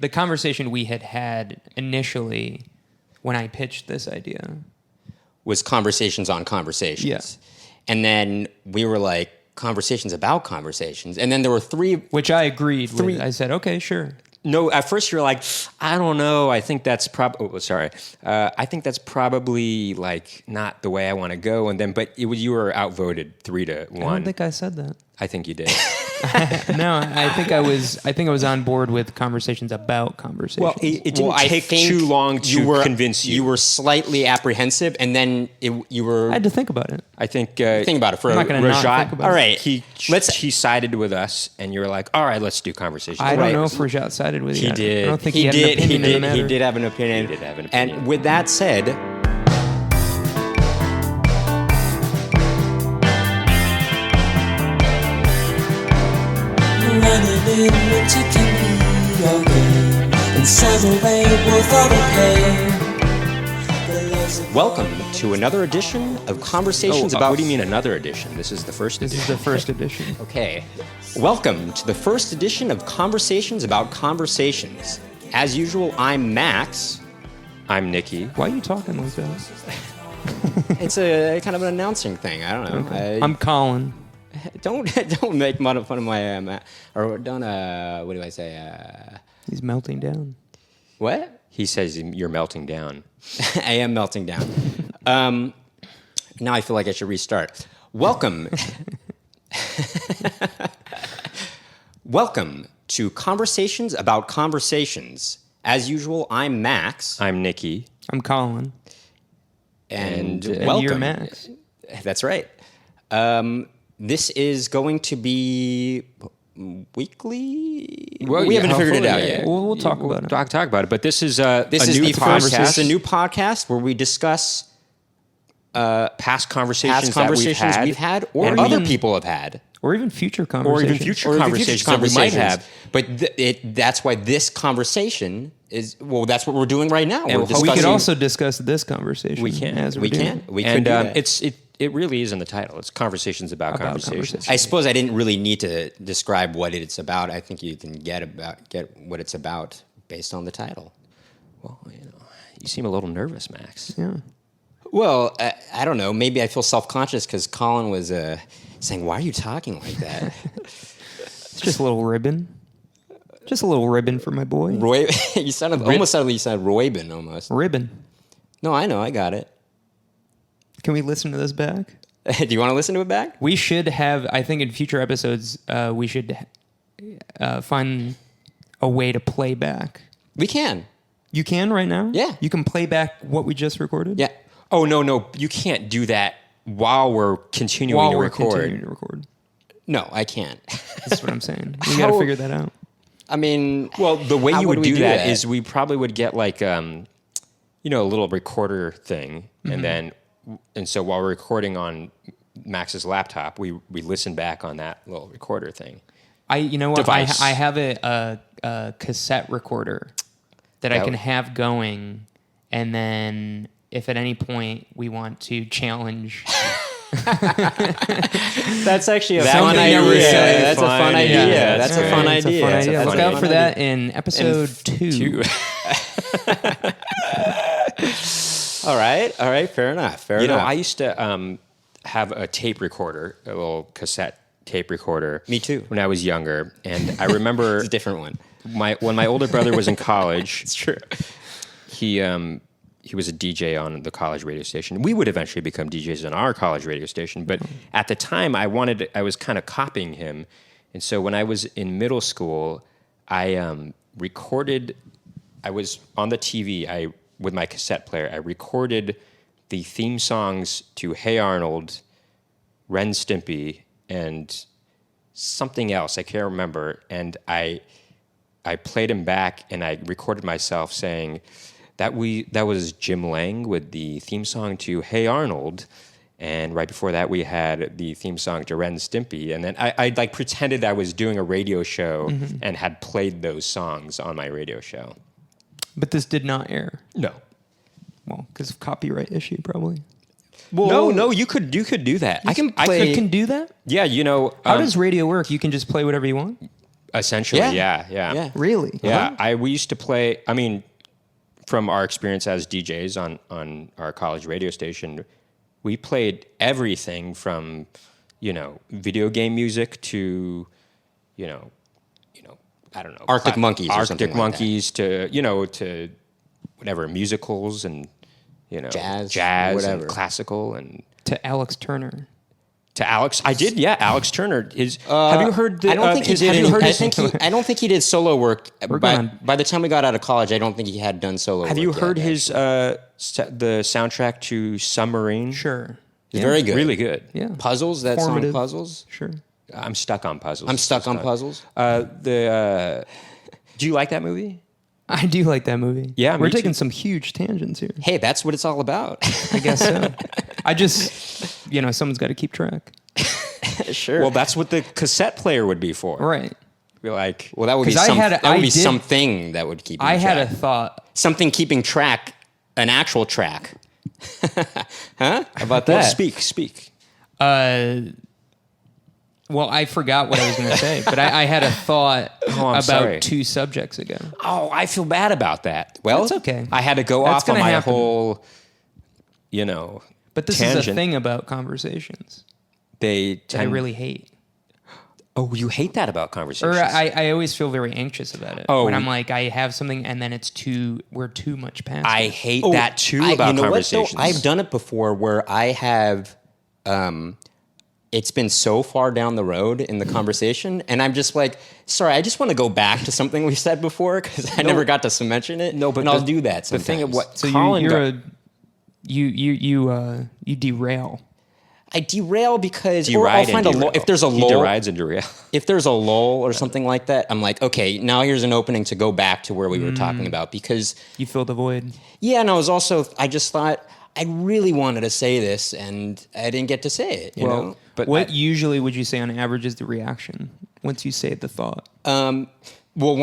the conversation we had initially when I pitched this idea was conversations on conversations. Yeah. And then we were like, conversations about conversations. And then there were three... Which I agreed with. I said, okay, sure. No, at first you're like, I don't know. I think that's probably... I think that's probably like not the way I want to go. And then, but you were outvoted 3-1. I don't think I said that. I think you did. No, I think I was on board with conversations about conversations. Well, it didn't take too long to convince you. You were slightly apprehensive, and then you were... I had to think about it. I think... think about it for I'm not going to not think about all it. right, he sided with us, and you were like, all right, let's do conversations. I don't know if Rajat sided with you. He did. I don't think he had an opinion in the matter. He did have an opinion. And with that said... Running in winter can be your game, and summer rain will follow pain. Welcome to another edition of Conversations about... What do you mean another edition? This is the first edition. This is the first edition. Okay. Welcome to the first edition of Conversations about Conversations. As usual, I'm Max. I'm Nicky. Why are you talking like that? It's a kind of an announcing thing. I don't know. Okay. I'm Colin. Don't make fun of my or don't what do I say? He's melting down. What? He says you're melting down. I am melting down. Now I feel like I should restart. Welcome. Welcome to Conversations about Conversations. As usual, I'm Max. I'm Nicky. I'm Colin. And welcome. You're Max. That's right. This is going to be weekly. Well, we haven't figured it out yet. We'll talk about it. Talk about it. But this is This is a new podcast where we discuss past conversations that we've had or and other people have had. Or even future conversations. Conversations that we might have. But that's why this conversation is... Well, that's what we're doing right now. And we could also discuss this conversation. We can. We can. We could and do that. It really is in the title. It's Conversations about Conversations. I suppose I didn't really need to describe what it's about. I think you can get what it's about based on the title. Well, you seem a little nervous, Max. Yeah. Well, I don't know. Maybe I feel self-conscious because Colin was saying, "Why are you talking like that?" It's just a little ribbon. Just a little ribbon for my boy. Roy, you sounded almost like you said Roybin almost. Ribbon. No, I know. I got it. Can we listen to this back? Do you want to listen to it back? We should have, I think in future episodes, we should find a way to play back. We can. You can right now? Yeah. You can play back what we just recorded? Yeah. Oh, no. You can't do that while we're continuing to record. No, I can't. That's what I'm saying. We got to figure that out. I mean... Well, the way you would do that is we probably would get like, a little recorder thing, Mm-hmm. And so while we're recording on Max's laptop, we listen back on that little recorder thing. You know what? Device. I have a cassette recorder that I can have going, and then if at any point we want to challenge... That's actually a fun idea. That's a fun idea. Yeah, that's a fun idea. Look out for that in episode 2. All right. Fair enough. I used to have a tape recorder, a little cassette tape recorder. Me too. When I was younger, and I remember it's a different one. When my older brother was in college, it's true. He was a DJ on the college radio station. We would eventually become DJs on our college radio station, but at the time I was kind of copying him, and so when I was in middle school, I recorded. I was on the TV. With my cassette player, I recorded the theme songs to Hey Arnold, Ren Stimpy, and something else. I can't remember. And I played them back, and I recorded myself saying that was Jim Lang with the theme song to Hey Arnold, and right before that we had the theme song to Ren Stimpy. And then I like pretended I was doing a radio show and had played those songs on my radio show. But this did not air. No. Well, because of copyright issue, probably. Well, no, you could do that. I can do that? Yeah, How does radio work? You can just play whatever you want? Essentially, yeah. Really? Yeah, we used to play. I mean, from our experience as DJs on our college radio station, we played everything from, video game music to, I don't know, Arctic Monkeys or something Arctic Monkeys to, to whatever, musicals and, jazz whatever. and classical and To Alex Turner. to Alex. I did, yeah. Alex Turner is. Have you heard? I don't think he did. I don't think he did solo work. going By the time we got out of college, I don't think he had done solo work. Have you heard yet, his the soundtrack to Submarine? Sure. It's very good. Really good. Yeah. Puzzles, that song Formative. Puzzles. Sure. I'm stuck on puzzles. I'm stuck on puzzles. Do you like that movie? I do like that movie. Yeah, We're me taking too. some huge tangents here. Hey, that's what it's all about. I guess so. I just, someone's got to keep track. Sure. Well, that's what the cassette player would be for. Right. Be like, Well, that would be 'Cause something that would keep. I had a track. thought. Something keeping track, an actual track. Huh? How about well, that? speak. Well, I forgot what I was going to say, but I had a thought I'm about sorry. 2 subjects ago. Oh, I feel bad about that. Well, That's okay. I had to go That's off on gonna my happen. whole, But this tangent. is a thing about conversations They that I really hate. Oh, you hate that about conversations. Or I always feel very anxious about it. Oh. When I'm like, I have something and then we're too much past I it. hate that too about you know conversations. What, though? I've done it before where I have, it's been so far down the road in the conversation, and I'm just like, sorry, I just want to go back to something we said before because I never got to mention it. No, but and I'll do that sometimes. The thing of what So Colin you derail. I derail because you or I'll ride find and a lull. derail. If there's a He lull, derides and derail. if there's a lull or something like that, I'm like, okay, now here's an opening to go back to where we were talking about because You fill the void. yeah, and I just thought I really wanted to say this and I didn't get to say it. You know. But What usually would you say on average is the reaction once you say the thought? Well,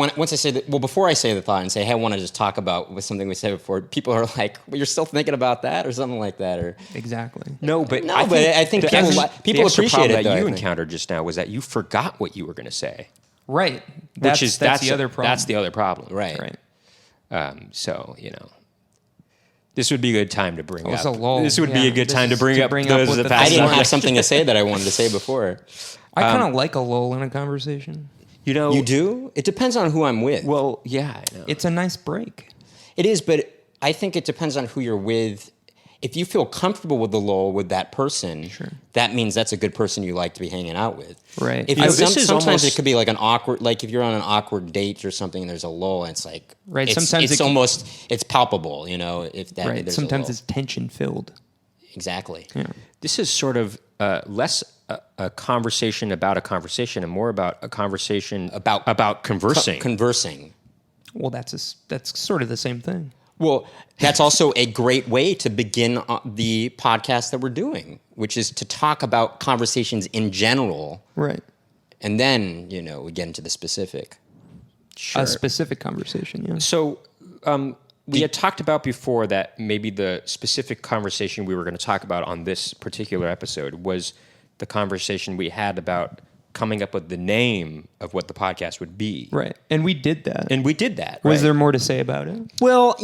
before I say the thought and say, hey, I want to just talk about something we said before, people are like, well, you're still thinking about that or something like that, or Exactly. No, but No, but I think the people extra- people the extra appreciate problem it, though, that I you think. encountered just now was that you forgot what you were going to say, Right. That's the other problem. That's the other problem, Right. Right. So this would be a good time to bring it's up. a lull. This would be Yeah, a good this time to is bring to up bring up those what the the past I didn't That's have something to say that I wanted to say before. I kind of like a lull in a conversation. You do? It depends on who I'm with. Well, yeah, I know. It's a nice break. It is, but I think it depends on who you're with. If you feel comfortable with the lull with that person, that means that's a good person you like to be hanging out with. Right. If You know, you- this is sometimes almost- it could be like an awkward, like if you're on an awkward date or something, and there's a lull, and it's like, Right, It's, sometimes it's it can- almost it's palpable, if that. Right. there's a Sometimes lull. it's tension filled. exactly. Yeah. This is sort of less a conversation about a conversation and more about a conversation about conversing. Conversing. Well, that's sort of the same thing. Well, that's also a great way to begin the podcast that we're doing, which is to talk about conversations in general, Right. and then we get into the specific. A specific conversation. Yeah. So we had talked about before that maybe the specific conversation we were going to talk about on this particular episode was the conversation we had about coming up with the name of what the podcast would be. Right. And we did that. And we did that. Was right? there more to say about it? Well,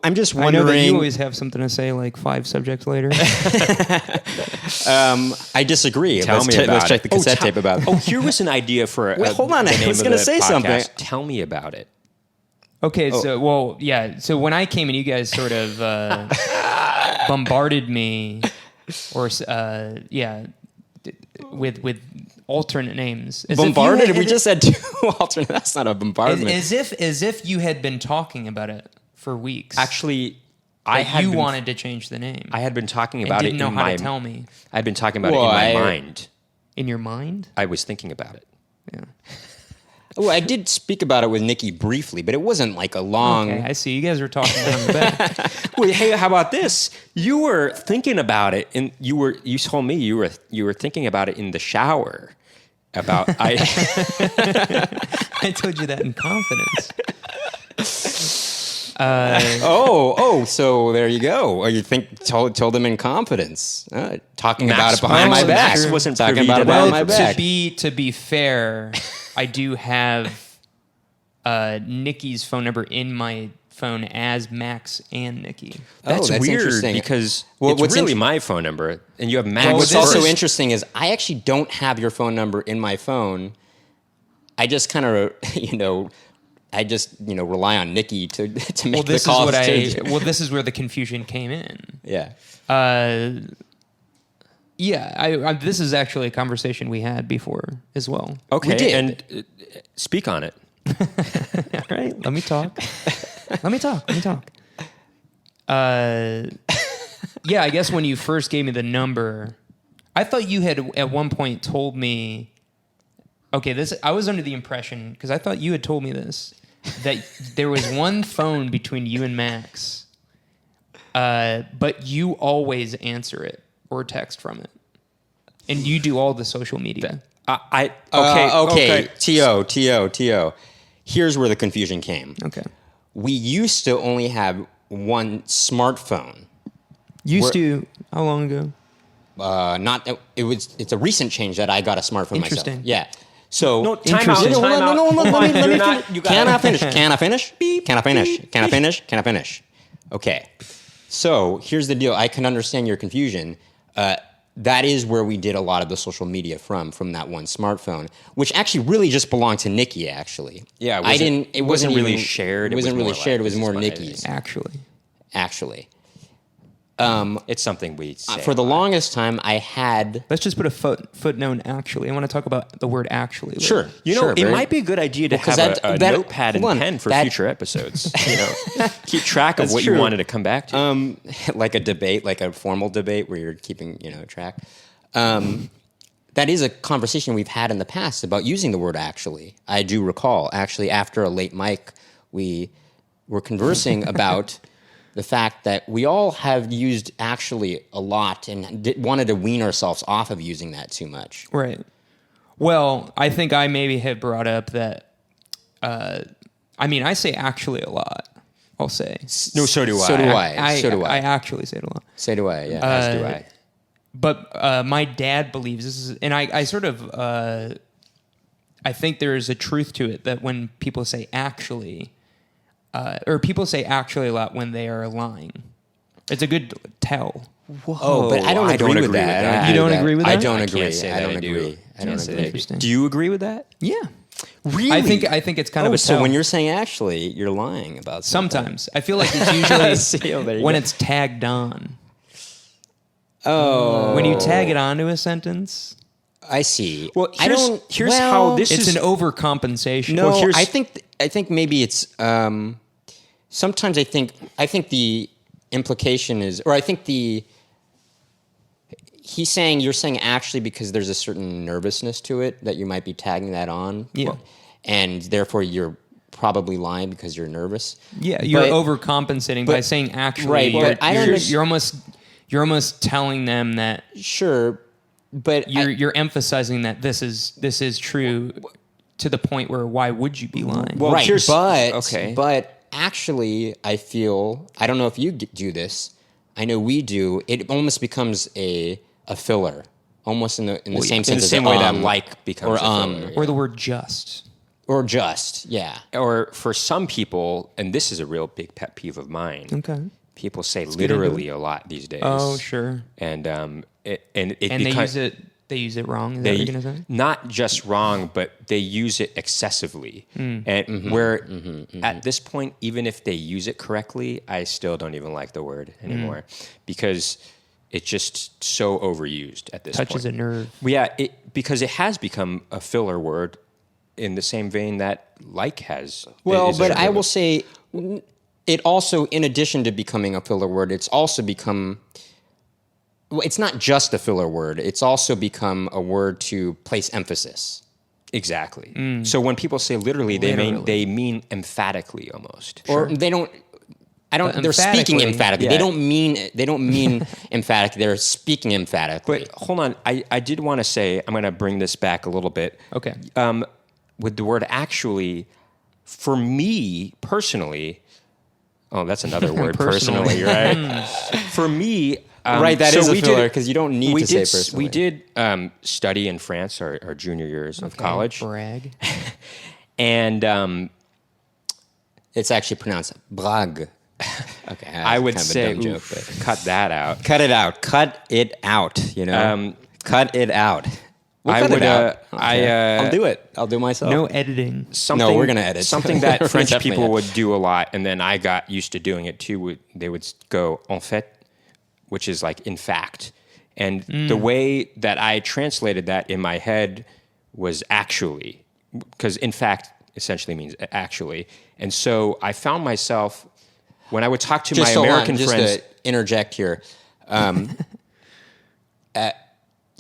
I'm just I wondering. know that you always have something to say like 5 subjects later. I disagree. Tell me about let's it. check the cassette tape about it. Oh, here was an idea for Wait, hold on, the I name was of gonna the say podcast. something. Tell me about it. Okay, so so when I came and you guys sort of bombarded me, or with alternate names. As if you Bombarded? had- We just said 2 alternate. That's not a bombardment. as if you had been talking about it for weeks. Actually, you wanted to change the name. I had been talking and about didn't it know in how my to tell me. I'd been talking about Well, it in my I- mind. In your mind? I was thinking about it. Yeah. Well, I did speak about it with Nicky briefly, but it wasn't like a long. Okay, I see. You guys were talking behind the back. Wait, hey, how about this? You were thinking about it, and you told me you were thinking about it in the shower. About I told you that in confidence. So there you go. Or you told them in confidence, talking about it behind my back. Max wasn't talking privy about to it that. behind my back. To be fair, I do have Nicky's phone number in my phone as Max and Nicky. That's that's weird interesting. because Well, it's really my phone number, and you have Max. What's this also is- interesting is I actually don't have your phone number in my phone. I just kind of, rely on Nicky to make the calls. This is where the confusion came in. Yeah. Yeah, this is actually a conversation we had before as well. Okay, We did. and speak on it. All right, let me talk. Let me talk. Yeah, I guess when you first gave me the number, I thought you had at one point told me. Okay, I was under the impression because I thought you had told me this that there was one phone between you and Max, but you always answer it or text from it, and you do all the social media. Okay. T.O. Here's where the confusion came. Okay, We used to only have one smartphone. How long ago? It's a recent change that I got a smartphone myself. Interesting. Yeah. So No, time out. Interesting. Time out. No, Hold on, let me do finish. not- you Can I gotta- finish? Can I finish? Can I finish? Can I finish? Can I finish? Okay. So here's the deal. I can understand your confusion. That is where we did a lot of the social media from that one smartphone, which actually really just belonged to Nicky. Actually, Yeah, it wasn't really even shared. It wasn't really more shared. It was this is more what it Nicky's. is. Actually, It's something we say. For the longest time, I had. let's just put a footnote. Actually, I want to talk about the word "actually." later. Sure. You know, sure, it very- might be a good idea to Well, 'cause have a that- notepad and hold on, pen for that- future episodes. Keep track of That's what you true. wanted to come back to. Like a debate, like a formal debate where you're keeping, track. That is a conversation we've had in the past about using the word actually. I do recall, actually, after a late mic, we were conversing about the fact that we all have used actually a lot and wanted to wean ourselves off of using that too much. Right. Well, I think I maybe had brought up that. I say actually a lot. I'll say. No, so do I. So do I. So do I I. actually say it a lot. So do I, yeah. As do I. But my dad believes this is, and I sort of, I think there is a truth to it that when people say actually, or people say actually a lot when they are lying. It's a good tell. Oh, but I don't agree with that. You don't agree with that? I don't I agree. can't say I that don't I do. agree. I don't agree. Interesting. Do you agree with that? Yeah. Really? I think it's kind of Oh, a so tell. when you're saying actually, you're lying about something. Sometimes I feel like it's usually See, oh, there you when go. it's tagged on. Oh. When you tag it onto a sentence, I see. Well, I don't. here's well, how this it's is. an overcompensation. No, Well, here's- I think maybe it's. Sometimes I think the implication is, or I think you're saying actually because there's a certain nervousness to it that you might be tagging that on. Yeah. And therefore you're probably lying because you're nervous. Yeah, you're But- overcompensating by but- saying actually. right, but I don't you're almost telling them that Sure, but you're emphasizing that this is true to the point where why would you be lying? Well, right, here's- but okay. but actually, I feel I don't know if you do this. I know we do. It almost becomes a filler, almost in the same sense in the as same way that like becomes or a filler. or the word just. or just yeah. Or for some people, and this is a real big pet peeve of mine. Okay. People say get into literally a lot these days. Oh, sure. And it And they use it wrong. Is that what you're gonna say? not just wrong, but they use it excessively. And where at this point, even if they use it correctly, I still don't even like the word anymore because it's just so overused at this Touches point. a nerve. Well, yeah, because it has become a filler word in the same vein that like has. Well, is a but I filler. will say it also, in addition to becoming a filler word, it's also become. Well, it's not just a filler word. It's also become a word to place emphasis. Exactly. So when people say literally, they mean emphatically almost. Or they don't. I don't. But They're speaking emphatically, emphatically. yeah. They don't mean emphatically. They're speaking emphatically. But hold on, I did want to say I'm going to bring this back a little bit. Okay. With the word actually, for me personally, Oh, that's another word. Personally. Personally, right? For me, Right, that so is a we filler did- because you don't need we to did, say personally. We did study in France our junior years of college, Brag. and It's actually pronounced Brague. Okay, I would kind of a say dumb joke, oof, but cut that out. cut it out. Cut it out. You know, cut it out. We'll I cut would. it out. I'll do it. I'll do it myself. No editing. Something, we're gonna edit. something that We're French definitely people edit. would do a lot, and then I got used to doing it too. They would go en fait, which is like in fact, and the way that I translated that in my head was actually, because in fact essentially means actually, and so I found myself when I would talk to my American just friends. to interject here.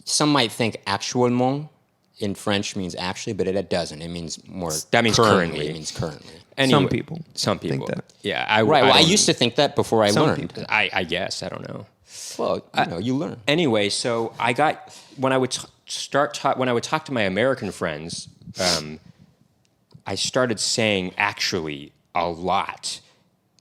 Some might think actuellement in French means actually, but it doesn't. It means more. That means currently. It means currently. Anyway, Some people think that. Yeah, Right. Well, I don't- used to think that before I Some learned. people. I guess I don't know. Well, you learn. Anyway, so I got when I would when I would talk to my American friends, I started saying actually a lot.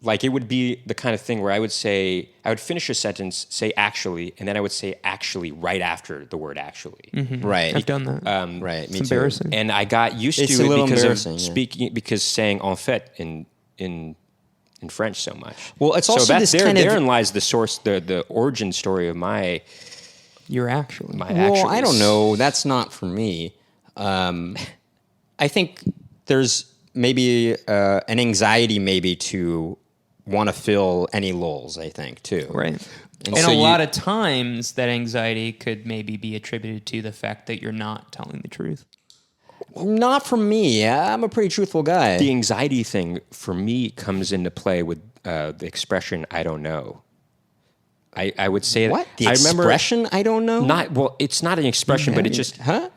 Like it would be the kind of thing where I would finish a sentence, say actually, and then I would say actually right after the word actually. Right. I've done that. Right. Me It's too. embarrassing. And I got used It's to a it little because embarrassing, of yeah. speaking, because saying en fait in French so much. Well, it's also so this kind of- therein lies the source, the origin story of my You're actually. my Well, actual. I don't know. That's not for me. I think there's maybe an anxiety maybe to want to fill any lulls, I think, too. Right. And so a you- lot of times that anxiety could maybe be attributed to the fact that you're not telling the truth. Not for me. I'm a pretty truthful guy. The anxiety thing for me comes into play with the expression "I don't know." I would say What? that The I remember expression, I don't know? not well. It's not an expression, but it just. Huh?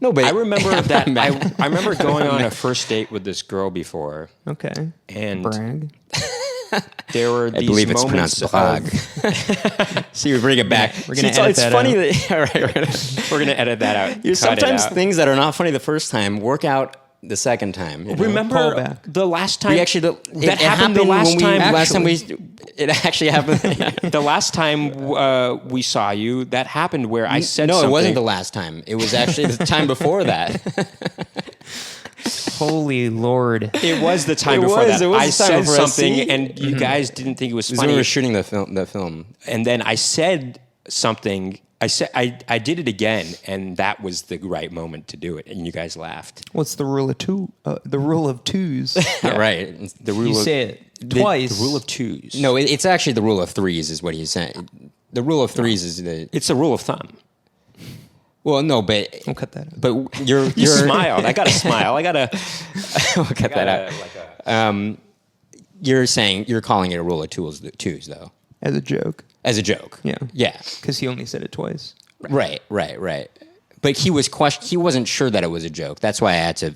No, but I remember that. mad. I remember going on a first date with this girl before, Okay. and Brag. there were I these believe it's moments pronounced of- Prague. See, we bring it back. We're gonna See, edit it's that funny out. that all right, we're gonna- We're gonna edit that out. you Cut it sometimes out. things that are not funny the first time work out the second time. You know? Remember Callback. the last time We actually that happened the last when time. last time we it actually happened. The last time we saw you, that happened where I said no, something. it wasn't the last time. It was actually the time before that. Holy Lord. It was the time It before was- that. it was I the time said before. something, See? and you guys didn't think it was It was when we funny. were shooting the film. And then I said something. I did it again, and that was the right moment to do it. And you guys laughed. What's the rule of two? The rule of twos. Right. The rule You of say it twice. the rule of twos. No, it's actually the rule of threes is what he's saying. The rule of threes is the it's a rule of thumb. well, no, but We'll cut that out. but you're You smiled. I got to smile. I got to we'll cut that out. You're calling it a rule of twos though, As a joke. as a joke. Yeah. Yeah. Because he only said it twice. Right. But he wasn't sure that it was a joke. That's why I had to,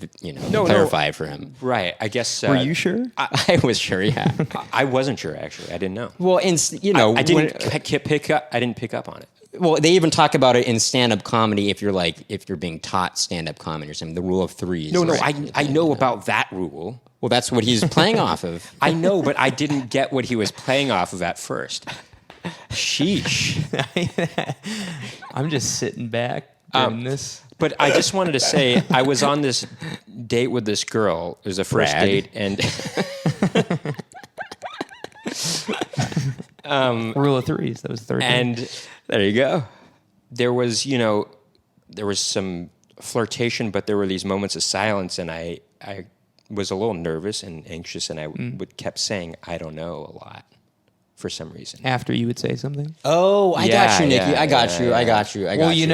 clarify for him. right. I guess. Were you sure? I was sure, yeah. I wasn't sure actually. I didn't know. Well, I didn't pick up. I didn't pick up on it. Well, they even talk about it in stand-up comedy. If you're being taught stand-up comedy or something, the rule of threes. No. right? I know about that rule. Well, that's what he's playing off of. I know, but I didn't get what he was playing off of at first. Sheesh. I'm just sitting back doing this. But I just wanted to say, I was on this date with this girl. It was a first Brag. date, and Rule of threes. That was the third one. and There you go. there was some flirtation, but there were these moments of silence, and I was a little nervous and anxious, and I kept saying I don't know a lot for some reason. After you would say something. Oh, I Yeah, got you, Nicky. yeah, I got yeah, you. yeah. I got you. Well, you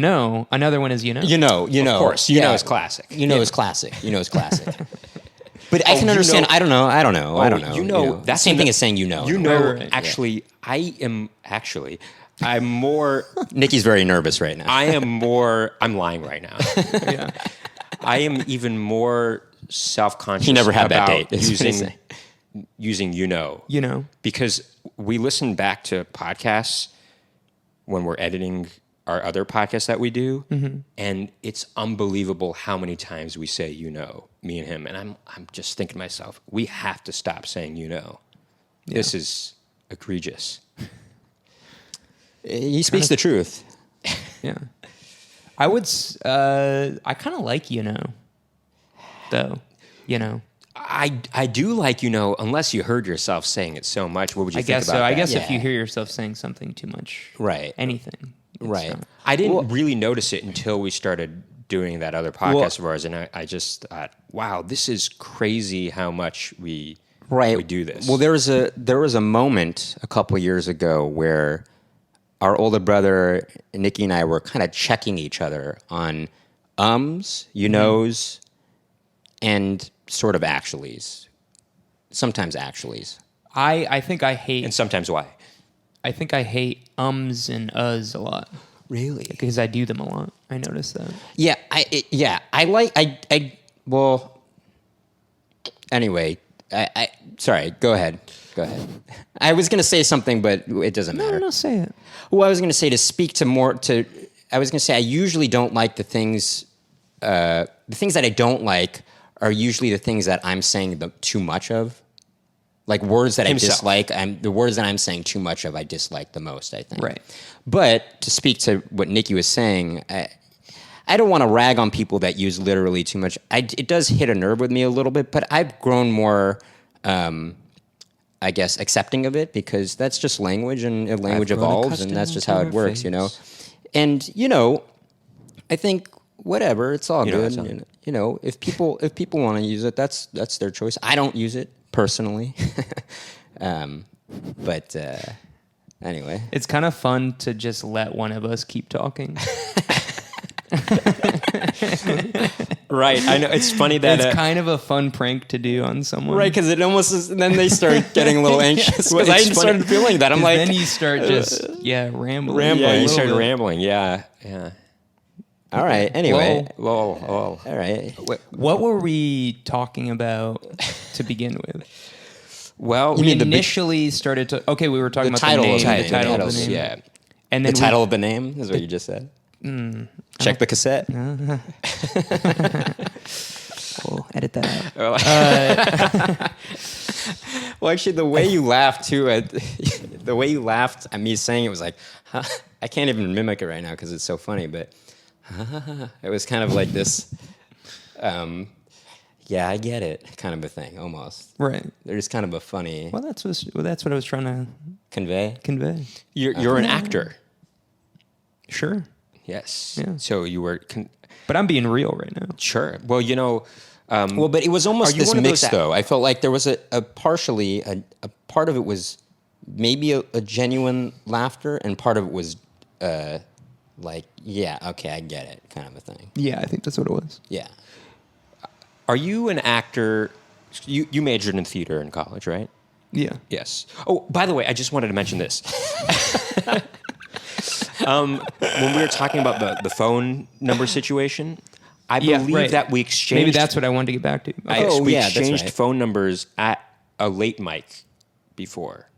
know. Another one is You know. Of course, you know it's classic. You know it's classic. But I Oh, can you understand. know- I don't know. I don't know. You know, That's that's the same thing an- as saying you know. You know, Right. actually, I'm more. Nicky's very nervous right now. I'm lying right now. Yeah. I am even more self-conscious. He never had that about date, is what he's using You know. because we listen back to podcasts when we're editing our other podcasts that we do, and it's unbelievable how many times we say me and him, and I'm just thinking to myself, we have to stop saying This is egregious. He speaks the truth. Yeah. I would, I kind of like, though, I do like, unless you heard yourself saying it so much, what would you think about that? I guess if you hear yourself saying something too much, Right. anything. Right. I didn't really notice it until we started doing that other podcast of ours, and I just thought, wow, this is crazy how much we do this. Well, there was a moment a couple years ago where our older brother Nicky and I were kind of checking each other on knows, and sort of actuallys. Sometimes actuallys. I think I hate, and sometimes why? I think I hate ums and uhs a lot. Really? Because I do them a lot. I notice that. Well, anyway, sorry, go ahead. I was going to say something, but it doesn't matter. No, say it. Well, I was going to say I was going to say I usually don't like the things that I don't like are usually the things that I'm saying too much of. Like words that I dislike, the words that I'm saying too much of, I dislike the most, I think. Right. But to speak to what Nicky was saying, I don't want to rag on people that use literally too much. It does hit a nerve with me a little bit, but I've grown more, I guess, accepting of it because that's just language, and language evolves, and that's just how it works, And I think whatever, it's all good. If people want to use it, that's their choice. I don't use it personally, but anyway, it's kind of fun to just let one of us keep talking. Right. I know. It's funny that it's kind of a fun prank to do on someone. Right, because it almost is, then they start getting a little anxious. Because I started feeling that. I'm like... Then you start just, rambling. Yeah, you start rambling. Yeah. All right, anyway. Whoa. All right. What were we talking about to begin with? Well, we initially started to... Okay, we were talking about the title of the name. Yeah. And then the title of the name is what you just said? Check the cassette. We'll edit that out. Well, actually, the way you laughed too, the way you laughed at me saying it was like, huh? I can't even mimic it right now because it's so funny, but it was kind of like this, yeah, I get it, kind of a thing, almost. Right. There's kind of a funny... Well, that's what I was trying to convey. You're an actor. Sure. Yes. Yeah. So you were... But I'm being real right now. Sure. Well, well, but it was almost this mix, though. I felt like there was a partially... A part of it was maybe a genuine laughter, and part of it was like, yeah, okay, I get it, kind of a thing. Yeah, I think that's what it was. Yeah. Are you an actor... You majored in theater in college, right? Yeah. Yes. Oh, by the way, I just wanted to mention this. When we were talking about the phone number situation, I believe that we exchanged... Maybe that's what I wanted to get back to. We exchanged phone numbers at a late mic before.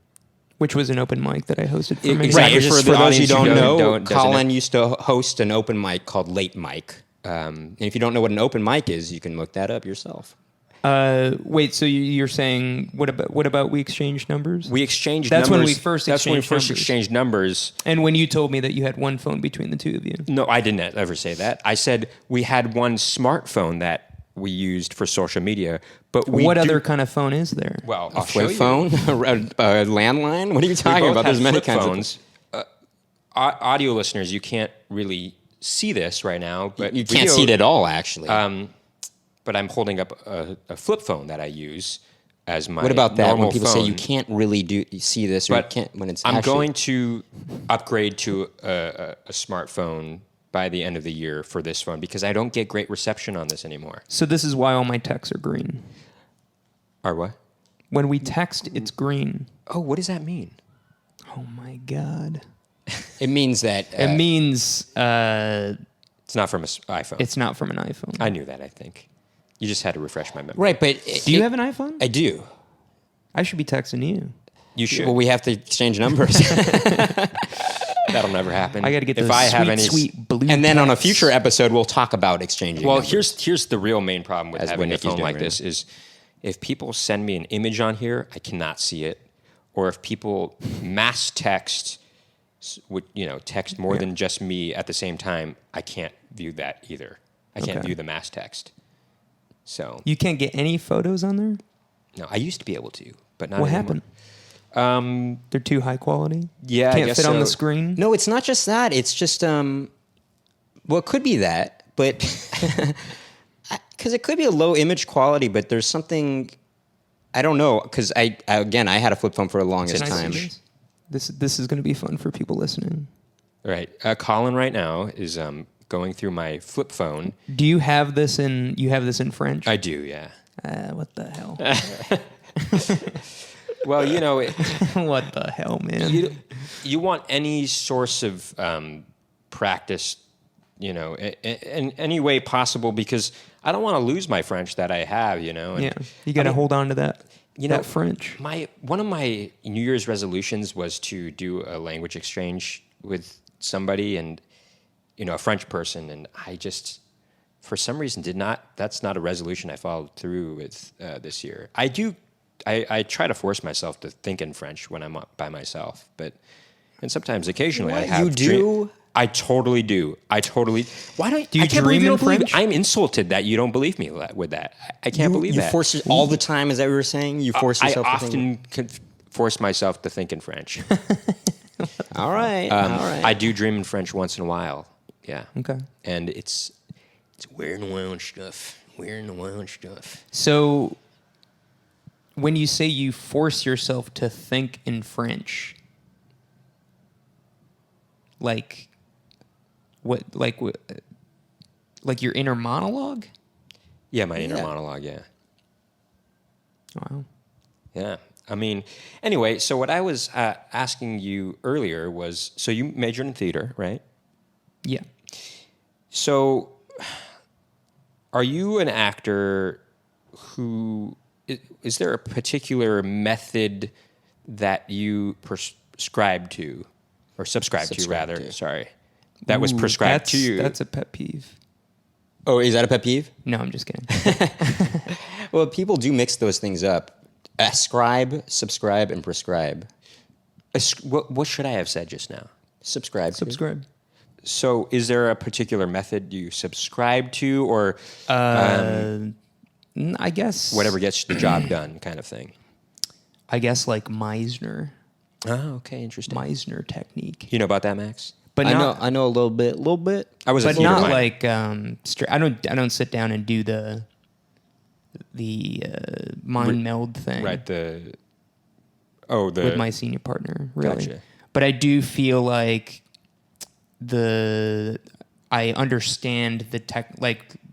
Which was an open mic that I hosted for Exactly. Right, For those who don't know, doesn't Colin used to host an open mic called Late Mic. And if you don't know what an open mic is, you can look that up yourself. Wait, so you're saying what about we exchanged numbers? We exchanged That's numbers. when we first exchanged numbers. And when you told me that you had one phone between the two of you. No, I didn't ever say that. I said we had one smartphone that we used for social media, but what other kind of phone is there? Well, A flip phone? A landline? What are you talking about? There's many kinds phones. Audio listeners, you can't really see this right now, but you can't see it at all, actually. But I'm holding up a flip phone that I use as my what about that? normal When people phone. say you can't really see this, or you can't when it's I'm going to upgrade to a smartphone by the end of the year for this phone because I don't get great reception on this anymore. So this is why all my texts are green. Are what? When we text, it's green. Oh, what does that mean? Oh my God. It means that It means It's not from an iPhone. it's not from an iPhone. I knew that, I think. You just had to refresh my memory. right. But Do you have an iPhone? I do. I should be texting you. You should. Well, we have to exchange numbers. That'll never happen. I got to get if those I have sweet, any, sweet blue. And then on a pants. future episode, we'll talk about exchanging. Well, numbers. here's the real main problem with As having what a Nicky's phone doing like right this is if people send me an image on here, I cannot see it, or if people mass text, text more than just me at the same time, I can't view that either. I can't Okay. view the mass text. So You can't get any photos on there? no, I used to be able to, but not What anymore. happened? They're too high quality? Yeah, I Can't guess fit on the so. screen? No, it's not just that. It's just well, it could be that, but because it could be a low image quality, but there's something I don't know. Because I had a flip phone for the longest Can I time. see this is going to be fun for people listening. Right. Colin right now is going through my flip phone. Do you have this in French? I do, yeah. What the hell? Well, What the hell, man? you want any source of practice, in any way possible, because I don't want to lose my French that I have, And, Yeah, you got to hold on to that. That French. One of my New Year's resolutions was to do a language exchange with somebody, and a French person, and I just, for some reason, that's not a resolution I followed through with this year. I try to force myself to think in French when I'm by myself, and sometimes occasionally I What? have You do? I totally do. Why don't Do you I can't believe dream you in don't believe French? I'm insulted that you don't believe me with that. I can't believe you that. force it all the time. Is that what you were saying? You force I yourself to think. often force myself to think in French. All right. All right. I do dream in French once in a while. Yeah. Okay. And it's weird and wild stuff. Weird and wild stuff. So, when you say you force yourself to think in French, like your inner monologue? Yeah, my inner Yeah. monologue, yeah. Wow. Yeah. I mean, anyway, so what I was asking you earlier was, so you majored in theater, right? Yeah. So are you an actor who, is there a particular method that you prescribe to, or subscribe to, rather, to. sorry, that was Ooh, prescribed to you? That's a pet peeve. Oh, is that a pet peeve? No, I'm just kidding. Well, people do mix those things up. Ascribe, subscribe, and prescribe. What should I have said just now? Subscribe. Subscribe. So is there a particular method you subscribe to, or I guess whatever gets the job done kind of thing? I guess like Meisner Oh, okay, interesting. Meisner technique, You know about that, Max? but I not know a little bit. I was a but theater not minor. like I don't sit down and do the mind meld thing Right, with my senior partner, really. Gotcha. But I do feel like I understand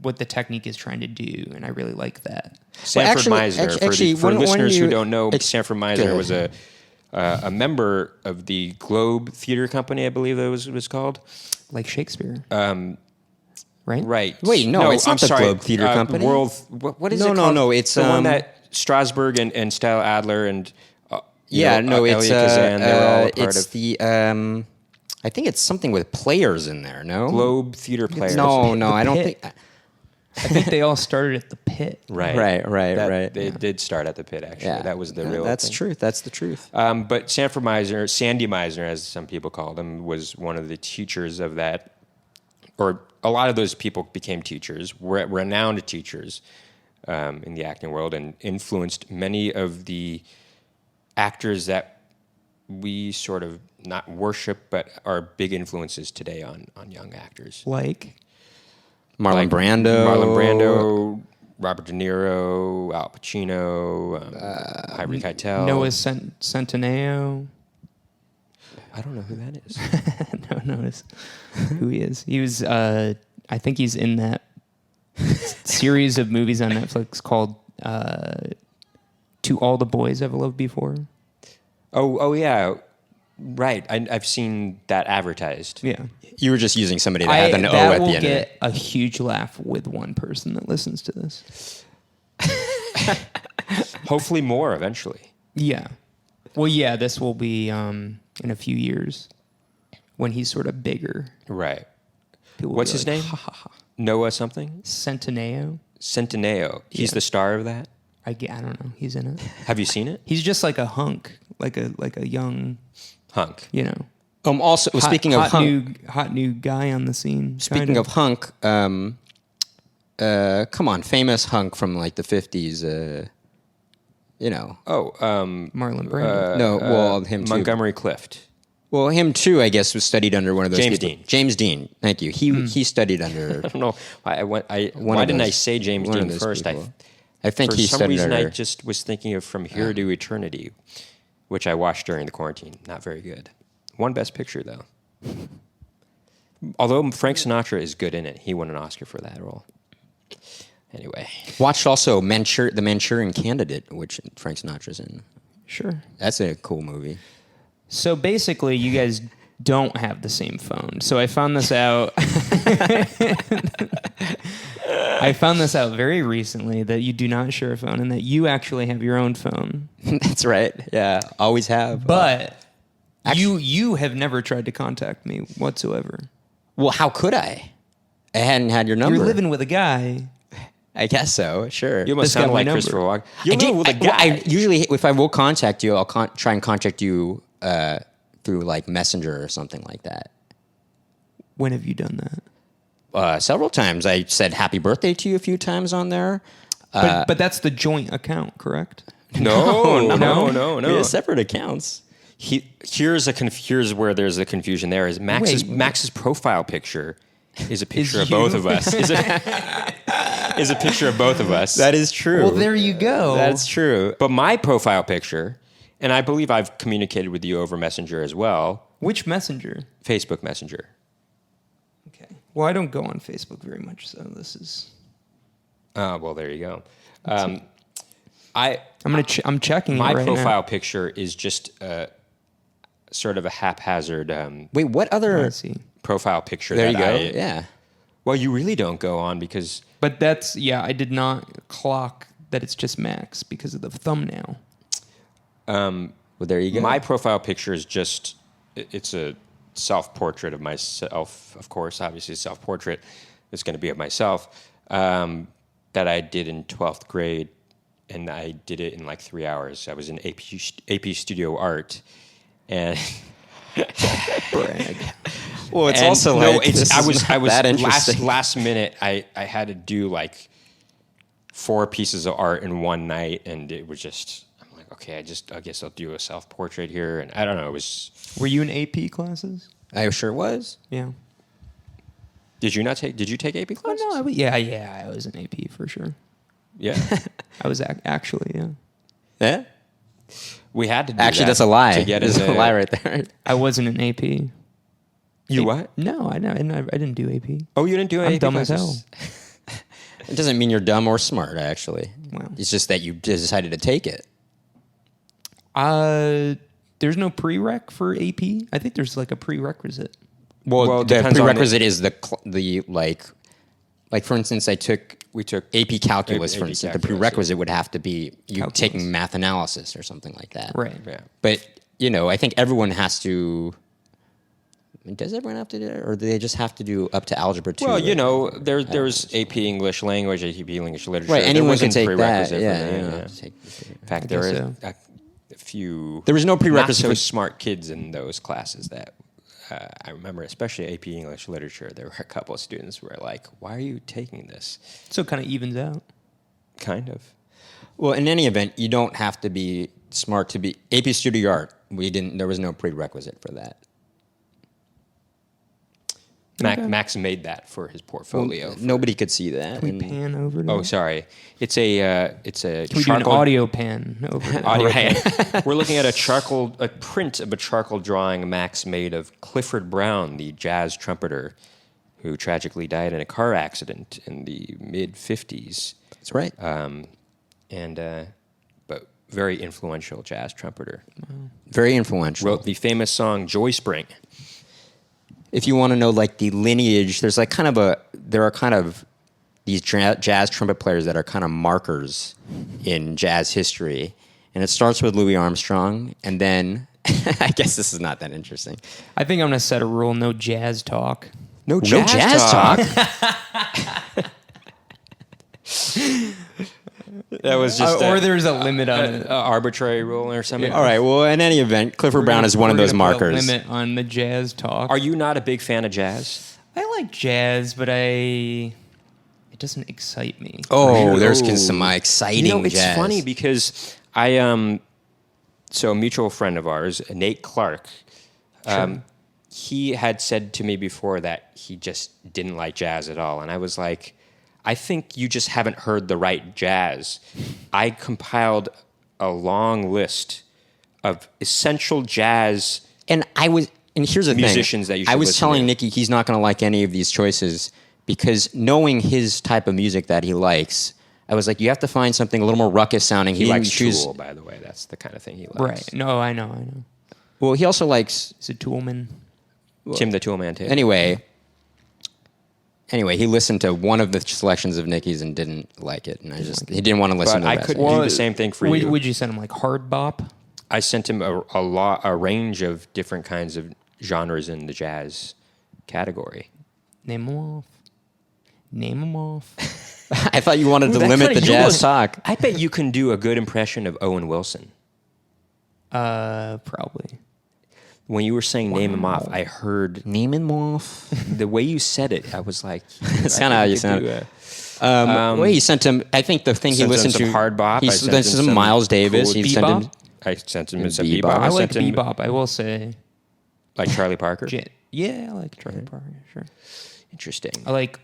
what the technique is trying to do, and I really like that. Sanford Well, Meisner. actually, For when listeners you- who don't know, Sanford Meisner Good. was a member of the Globe Theater Company, I believe that was called. Like Shakespeare. Um, right? Right. Wait, no, it's I'm not the sorry. Globe Theater Company. What is No, it no, called? no, it's, the one um, that Strasberg and Stella Adler and It's Elia Kazan, they were all a part it's of the I think it's something with players in there. No, Globe Theater Players. No, The I don't Pit. think. I think they all started at the Pit. Right. Right. They did start at the Pit, actually. Yeah, That was the Yeah, real That's thing. truth. That's the truth. But Sanford Meisner, Sandy Meisner, as some people called him, was one of the teachers of that. Or a lot of those people became teachers, renowned teachers in the acting world, and influenced many of the actors that we sort of not worship, but are big influences today on young actors. Like Marlon Brando, Robert De Niro, Al Pacino, Harvey Keitel. Noah Centineo. I don't know who that is. No one knows who he is. He was, I think he's in that series of movies on Netflix called To All the Boys I've Loved Before. Oh yeah, right. I've seen that advertised. Yeah. You were just using somebody that had an O at the will end. of it. get a huge laugh with one person that listens to this. Hopefully more eventually. Yeah. Well, yeah, this will be in a few years. when he's sort of bigger. Right. People will What's be his like, name? Ha, ha, ha. Noah something? Centineo. Centineo. He's Yeah. the star of that? I don't know. He's in it. Have you seen it? He's just like a hunk, like a young, Hunk. you know. Also, Hot, speaking of hot new guy on the scene. Speaking kind of hunk, come on, famous hunk from like the 50s. You know, Marlon Brando. no, well, him too. Montgomery Clift. Well, him too, I guess, was studied under one of those James people. Dean. James Dean, thank you. He studied under. I don't know. Why of didn't I those- say James one of Dean those first? people. I think For he some studied reason, under. I just was thinking of From Here to Eternity, which I watched during the quarantine. Not very good. Won Best Picture, though. Although Frank Sinatra is good in it. He won an Oscar for that role. Anyway. Watched also The Manchurian Candidate, which Frank Sinatra's in. Sure. That's a cool movie. So basically, you guys don't have the same phone. So I found this out. I found this out very recently that you do not share a phone and that you actually have your own phone. That's right. Yeah, always have. But you have never tried to contact me whatsoever. Well, how could I? I hadn't had your number. You're living with a guy. I guess so. Sure. You almost This got sound my like number. Christopher Walken. I You're did- with a well, guy. I usually, if I will contact you, I'll try and contact you through like Messenger or something like that. When have you done that? Several times. I said happy birthday to you a few times on there. But that's the joint account, correct? No. We have separate accounts. Here's where there's a confusion. There is Max's profile picture is a picture of you? both of us. Is a picture of both of us. That is true. Well, there you go. That's true. But my profile picture, and I believe I've communicated with you over Messenger as well, Which messenger? Facebook Messenger. Okay. Well, I don't go on Facebook very much, so this is. Well, there you go. I'm checking My it right profile now. picture is just sort of a haphazard Wait, what other? I see. profile picture. There you that go. Yeah. Well, you really don't go on because But that's I did not clock that it's just Max because of the thumbnail. Well, there you go. my profile picture is just it's a self-portrait of myself. Of course, obviously, a self-portrait. It's going to be of myself that I did in 12th grade, and I did it in like 3 hours. I was in AP Studio Art, and Brag. well, it's and also no, like, this I is was not that interesting. last minute. I had to do like 4 pieces of art in one night, and it was just. I'm like, okay, I guess I'll do a self-portrait here, and I don't know. It was. Were you in AP classes? I sure was. Yeah. Did you take AP Oh classes? no. I was in AP for sure. Yeah. I was actually Yeah. We had to do Actually, that that's a lie. to get That's into a lie right there. I wasn't in AP. You what? No, I didn't do AP. Oh, you didn't do I'm AP dumb as classes? It doesn't mean you're dumb or smart, actually. Wow. It's just that you decided to take it. There's no prereq for AP. I think there's like a prerequisite. Well, it the depends on prerequisite is the like for instance, we took AP calculus. AP For instance, the calculus, prerequisite would have to be you Calculus. taking math analysis or something like that. Right. Yeah. But I think everyone has to. Does everyone have to do it, or do they just have to do up to algebra 2? Well, there's AP English language, AP English literature. right? There Anyone can wasn't take that. prerequisite for Yeah. that, In fact, there guess are so. a few. There was no prerequisite not so for- smart kids in those classes that I remember, especially AP English literature. There were a couple of students who were like, "Why are you taking this?" So it kind of evens out. Kind of. Well, in any event, you don't have to be smart to be AP Studio Art. There was no prerequisite for that. Okay. Max made that for his portfolio. Nobody could see that. Can we pan over to Oh, that? sorry. It's a Can we do an charcoal audio pan over that? audio pan. We're looking at a print of a charcoal drawing Max made of Clifford Brown, the jazz trumpeter, who tragically died in a car accident in the mid '50s. That's right. But very influential jazz trumpeter. Very influential. Wrote the famous song "Joy Spring." If you want to know like the lineage, there are kind of these jazz trumpet players that are kind of markers in jazz history, and it starts with Louis Armstrong, and then I guess this is not that interesting. I think I'm gonna set a rule: no jazz talk. No Jazz talk. That was just Or there's a limit on an it. arbitrary rule or something. All right. Well, in any event, Clifford Brown is one of We're those gonna put a markers. limit on the jazz talk. Are you not a big fan of jazz? I like jazz, but it doesn't excite me. Oh, there's Oh. some exciting You know, it's jazz. funny because so a mutual friend of ours, Nate Clark, he had said to me before that he just didn't like jazz at all. And I was like, I think you just haven't heard the right jazz. I compiled a long list of essential jazz. And here's the Musicians thing. that you should I was listen telling to. Nicky he's not going to like any of these choices because knowing his type of music that he likes, I was like, you have to find something a little more ruckus sounding. He didn't likes choose. Tool, by the way. That's the kind of thing he likes. Right. No, I know. Well, he also likes. He's a toolman. Tim the Toolman, too. Anyway, he listened to one of the selections of Nicky's and didn't like it, and he didn't want to listen But to the I rest. couldn't do the same thing for you. Would you send him like hard bop? I sent him a range of different kinds of genres in the jazz category. Name them off. I thought you wanted to limit the jazz talk. I bet you can do a good impression of Owen Wilson. Probably. When you were saying name him off, I heard Name him off. the way you said it. I was like, That's kind of how you sound. Well, he sent him. I think the thing he sent him listened some to hard bop. He I sent sent him some some Miles Davis. cool He sent him. bebop? I sent him some Bebop. bebop. I like sent him bebop. I will say. like Charlie Parker. Yeah, I like Charlie Parker. Sure. Interesting. I like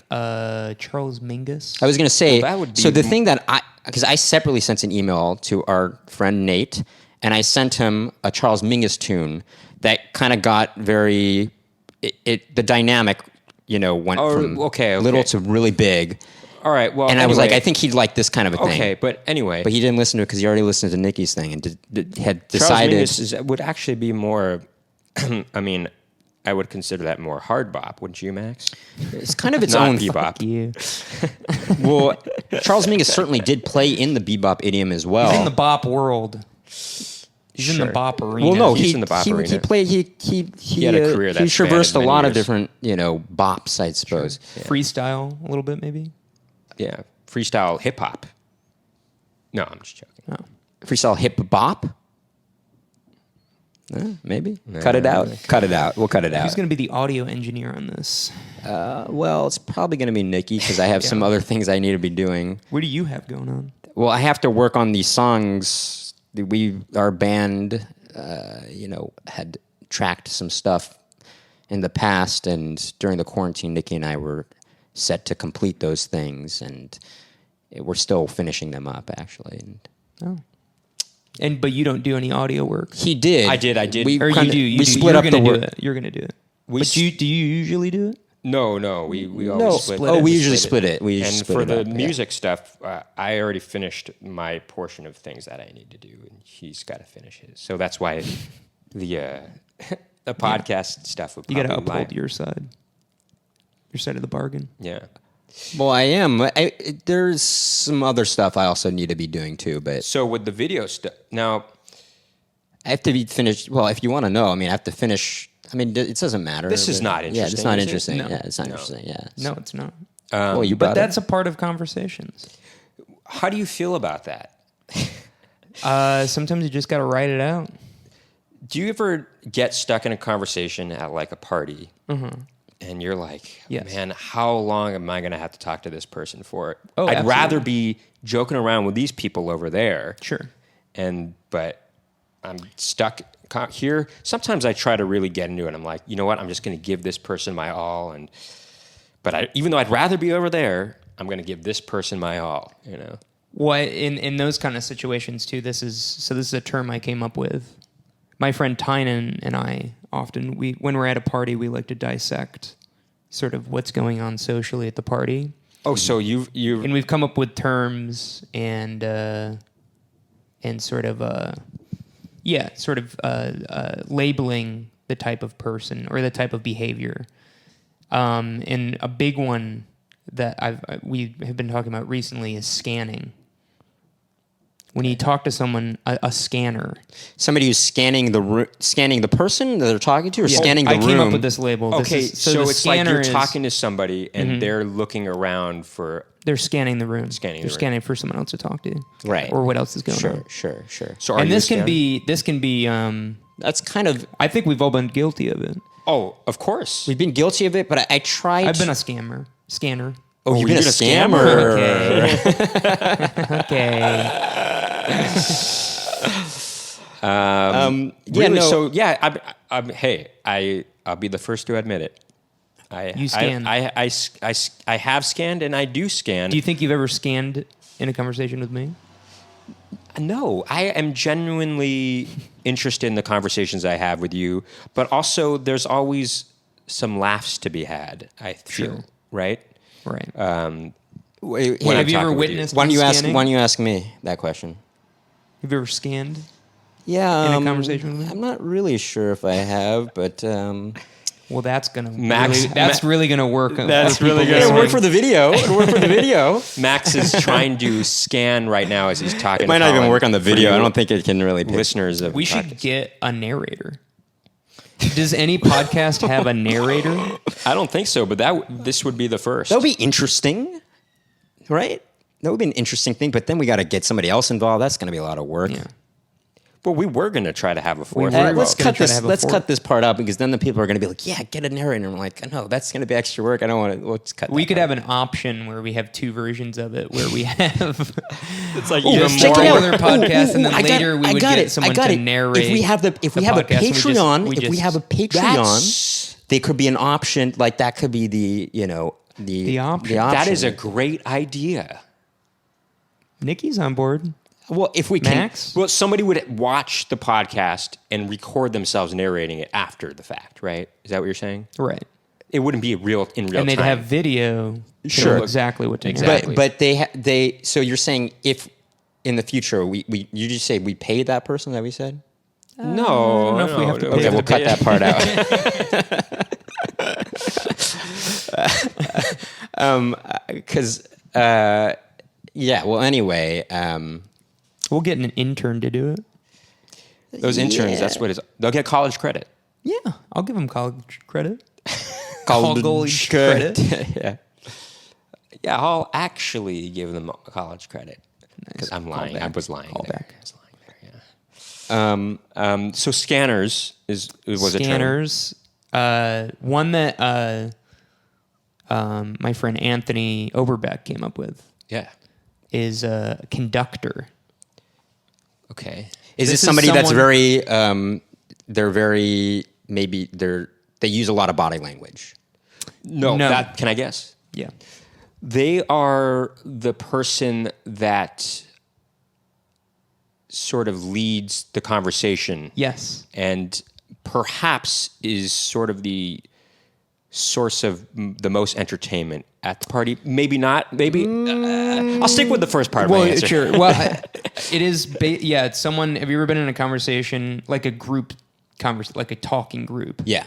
Charles Mingus. I was going to say. Well, that would be so the thing that because I separately sent an email to our friend Nate, and I sent him a Charles Mingus tune that kind of got very. The dynamic, went from little to really big. All right. Well, And I was like, I think he'd like this kind of a thing. Okay, but anyway, But he didn't listen to it because he already listened to Nicky's thing and had Charles decided. Mingus would actually be more. I mean, I would consider that more hard bop, wouldn't you, Max? It's kind of its Not own bebop. You. Well, Charles Mingus certainly did play in the bebop idiom as well. He's in the bop world. He's in Sure. the bop arena. Well, no, He's he in the bop he arena. played. He had a career that he traversed a spanned lot many of years. different bops, I suppose. freestyle a little bit, maybe. Yeah, freestyle hip hop. No, I'm just joking. Oh. Freestyle hip bop. Maybe cut it out. Cut it out. We'll cut it out. Who's going to be the audio engineer on this? Well, it's probably going to be Nicky because I have some other things I need to be doing. What do you have going on? Well, I have to work on these songs. Our band, had tracked some stuff in the past, and during the quarantine, Nicky and I were set to complete those things, and we're still finishing them up, actually. But you don't do any audio work. He did. I did. We, Or you kinda- do. You we do. split You're up the gonna do work. it. You're going to do it. We But do you usually do it? No, we No, always split. oh, we usually split it. We usually and split for it the up, yeah. music stuff, I already finished my portion of things that I need to do, and he's got to finish his. So that's why the the podcast stuff would You got to probably uphold lie. your side of the bargain. Yeah. Well, I am. There's some other stuff I also need to be doing too, but So with the video stuff, now I have to be finished. Well, if you want to know, I have to finish. it doesn't matter. This is but- not Yeah, interesting, it's not is it? interesting. No. Yeah, it's not No. interesting. Yeah. No, it's not. Well, you But brought that's it. a part of conversations. how do you feel about that? Sometimes you just got to write it out. Do you ever get stuck in a conversation at like a party, and you're like, Yes. man, how long am I going to have to talk to this person for? Oh, I'd rather absolutely. be joking around with these people over there. Sure. But I'm stuck here. Sometimes I try to really get into it. I'm like, you know what? I'm just going to give this person my all. But even though I'd rather be over there, I'm going to give this person my all. What in those kind of situations too? This is a term I came up with. My friend Tynan and I often when we're at a party we like to dissect sort of what's going on socially at the party. Oh, so you And we've come up with terms and sort of labeling the type of person or the type of behavior. And a big one that we have been talking about recently is scanning. When you talk to someone, a scanner. Somebody who's scanning the person that they're talking to, or scanning the room. I came up with this label. Okay, so it's like you're is, talking to somebody and they're looking around for. They're scanning the room. They're scanning for someone else to talk to. Right. Or what else is going on. Sure. So And this can be. That's kind of. I think we've all been guilty of it. Oh, of course. We've been guilty of it, but I tried. I've been a scanner. Oh, you've been a scammer. Okay. Really, so yeah, I'll be the first to admit it. You scan. I have scanned and I do scan. Do you think you've ever scanned in a conversation with me? No, I am genuinely interested in the conversations I have with you, but also there's always some laughs to be had, I feel, right? Right. Have you ever witnessed? Why don't you ask me that question? Have you ever scanned? Yeah, in a conversation with me? I'm not really sure if I have, but well, that's gonna Max. really gonna work. That's really gonna it'll work for the video. It'll work for the video. Max is trying to scan right now as he's talking. It might not even work on the video. I don't think it can really. Listeners of we should get a narrator. Does any podcast have a narrator? I don't think so, but this would be the first. That would be interesting, right? That would be an interesting thing, but then we got to get somebody else involved. That's going to be a lot of work. Yeah. But we were going to try to have a fourth. Let's cut this part out because then the people are going to be like, "Yeah, get a narrator." And I'm like, "No, that's going to be extra work. I don't want to." Let's cut. We could have an option where we have two versions of it, where we have it's like just check more it out. regular podcast, and then later we would get someone to it. narrate. If we have a Patreon, they could be an option. Like that could be the option. That is a great idea. Nikki's on board. Well, if we can, Max? Well, somebody would watch the podcast and record themselves narrating it after the fact, right? Is that what you're saying? Right. It wouldn't be in real time. And they'd have video. To Sure. know exactly what to Exactly. But they. So you're saying if in the future you just say we pay that person that we said? No, I don't know if we have to pay Okay, we'll cut that part out. Because yeah. Well, anyway. We'll get an intern to do it. Those interns, that's what it is. They'll get college credit. Yeah, I'll give them college credit. College credit. Yeah. Yeah, I'll actually give them college credit. Because I'm lying. I was lying there. I was lying there, yeah. So scanners was a term. Scanners. One that my friend Anthony Oberbeck came up with Yeah. is a conductor. Okay. Is This it somebody is that's someone- they use a lot of body language? No. No. Can I guess? Yeah. They are the person that sort of leads the conversation. Yes. And perhaps is sort of the source of the most entertainment at the party. Maybe not. Maybe I'll stick with the first part of my answer. Sure. Well, it is. It's someone. Have you ever been in a conversation like a group like a talking group? Yeah.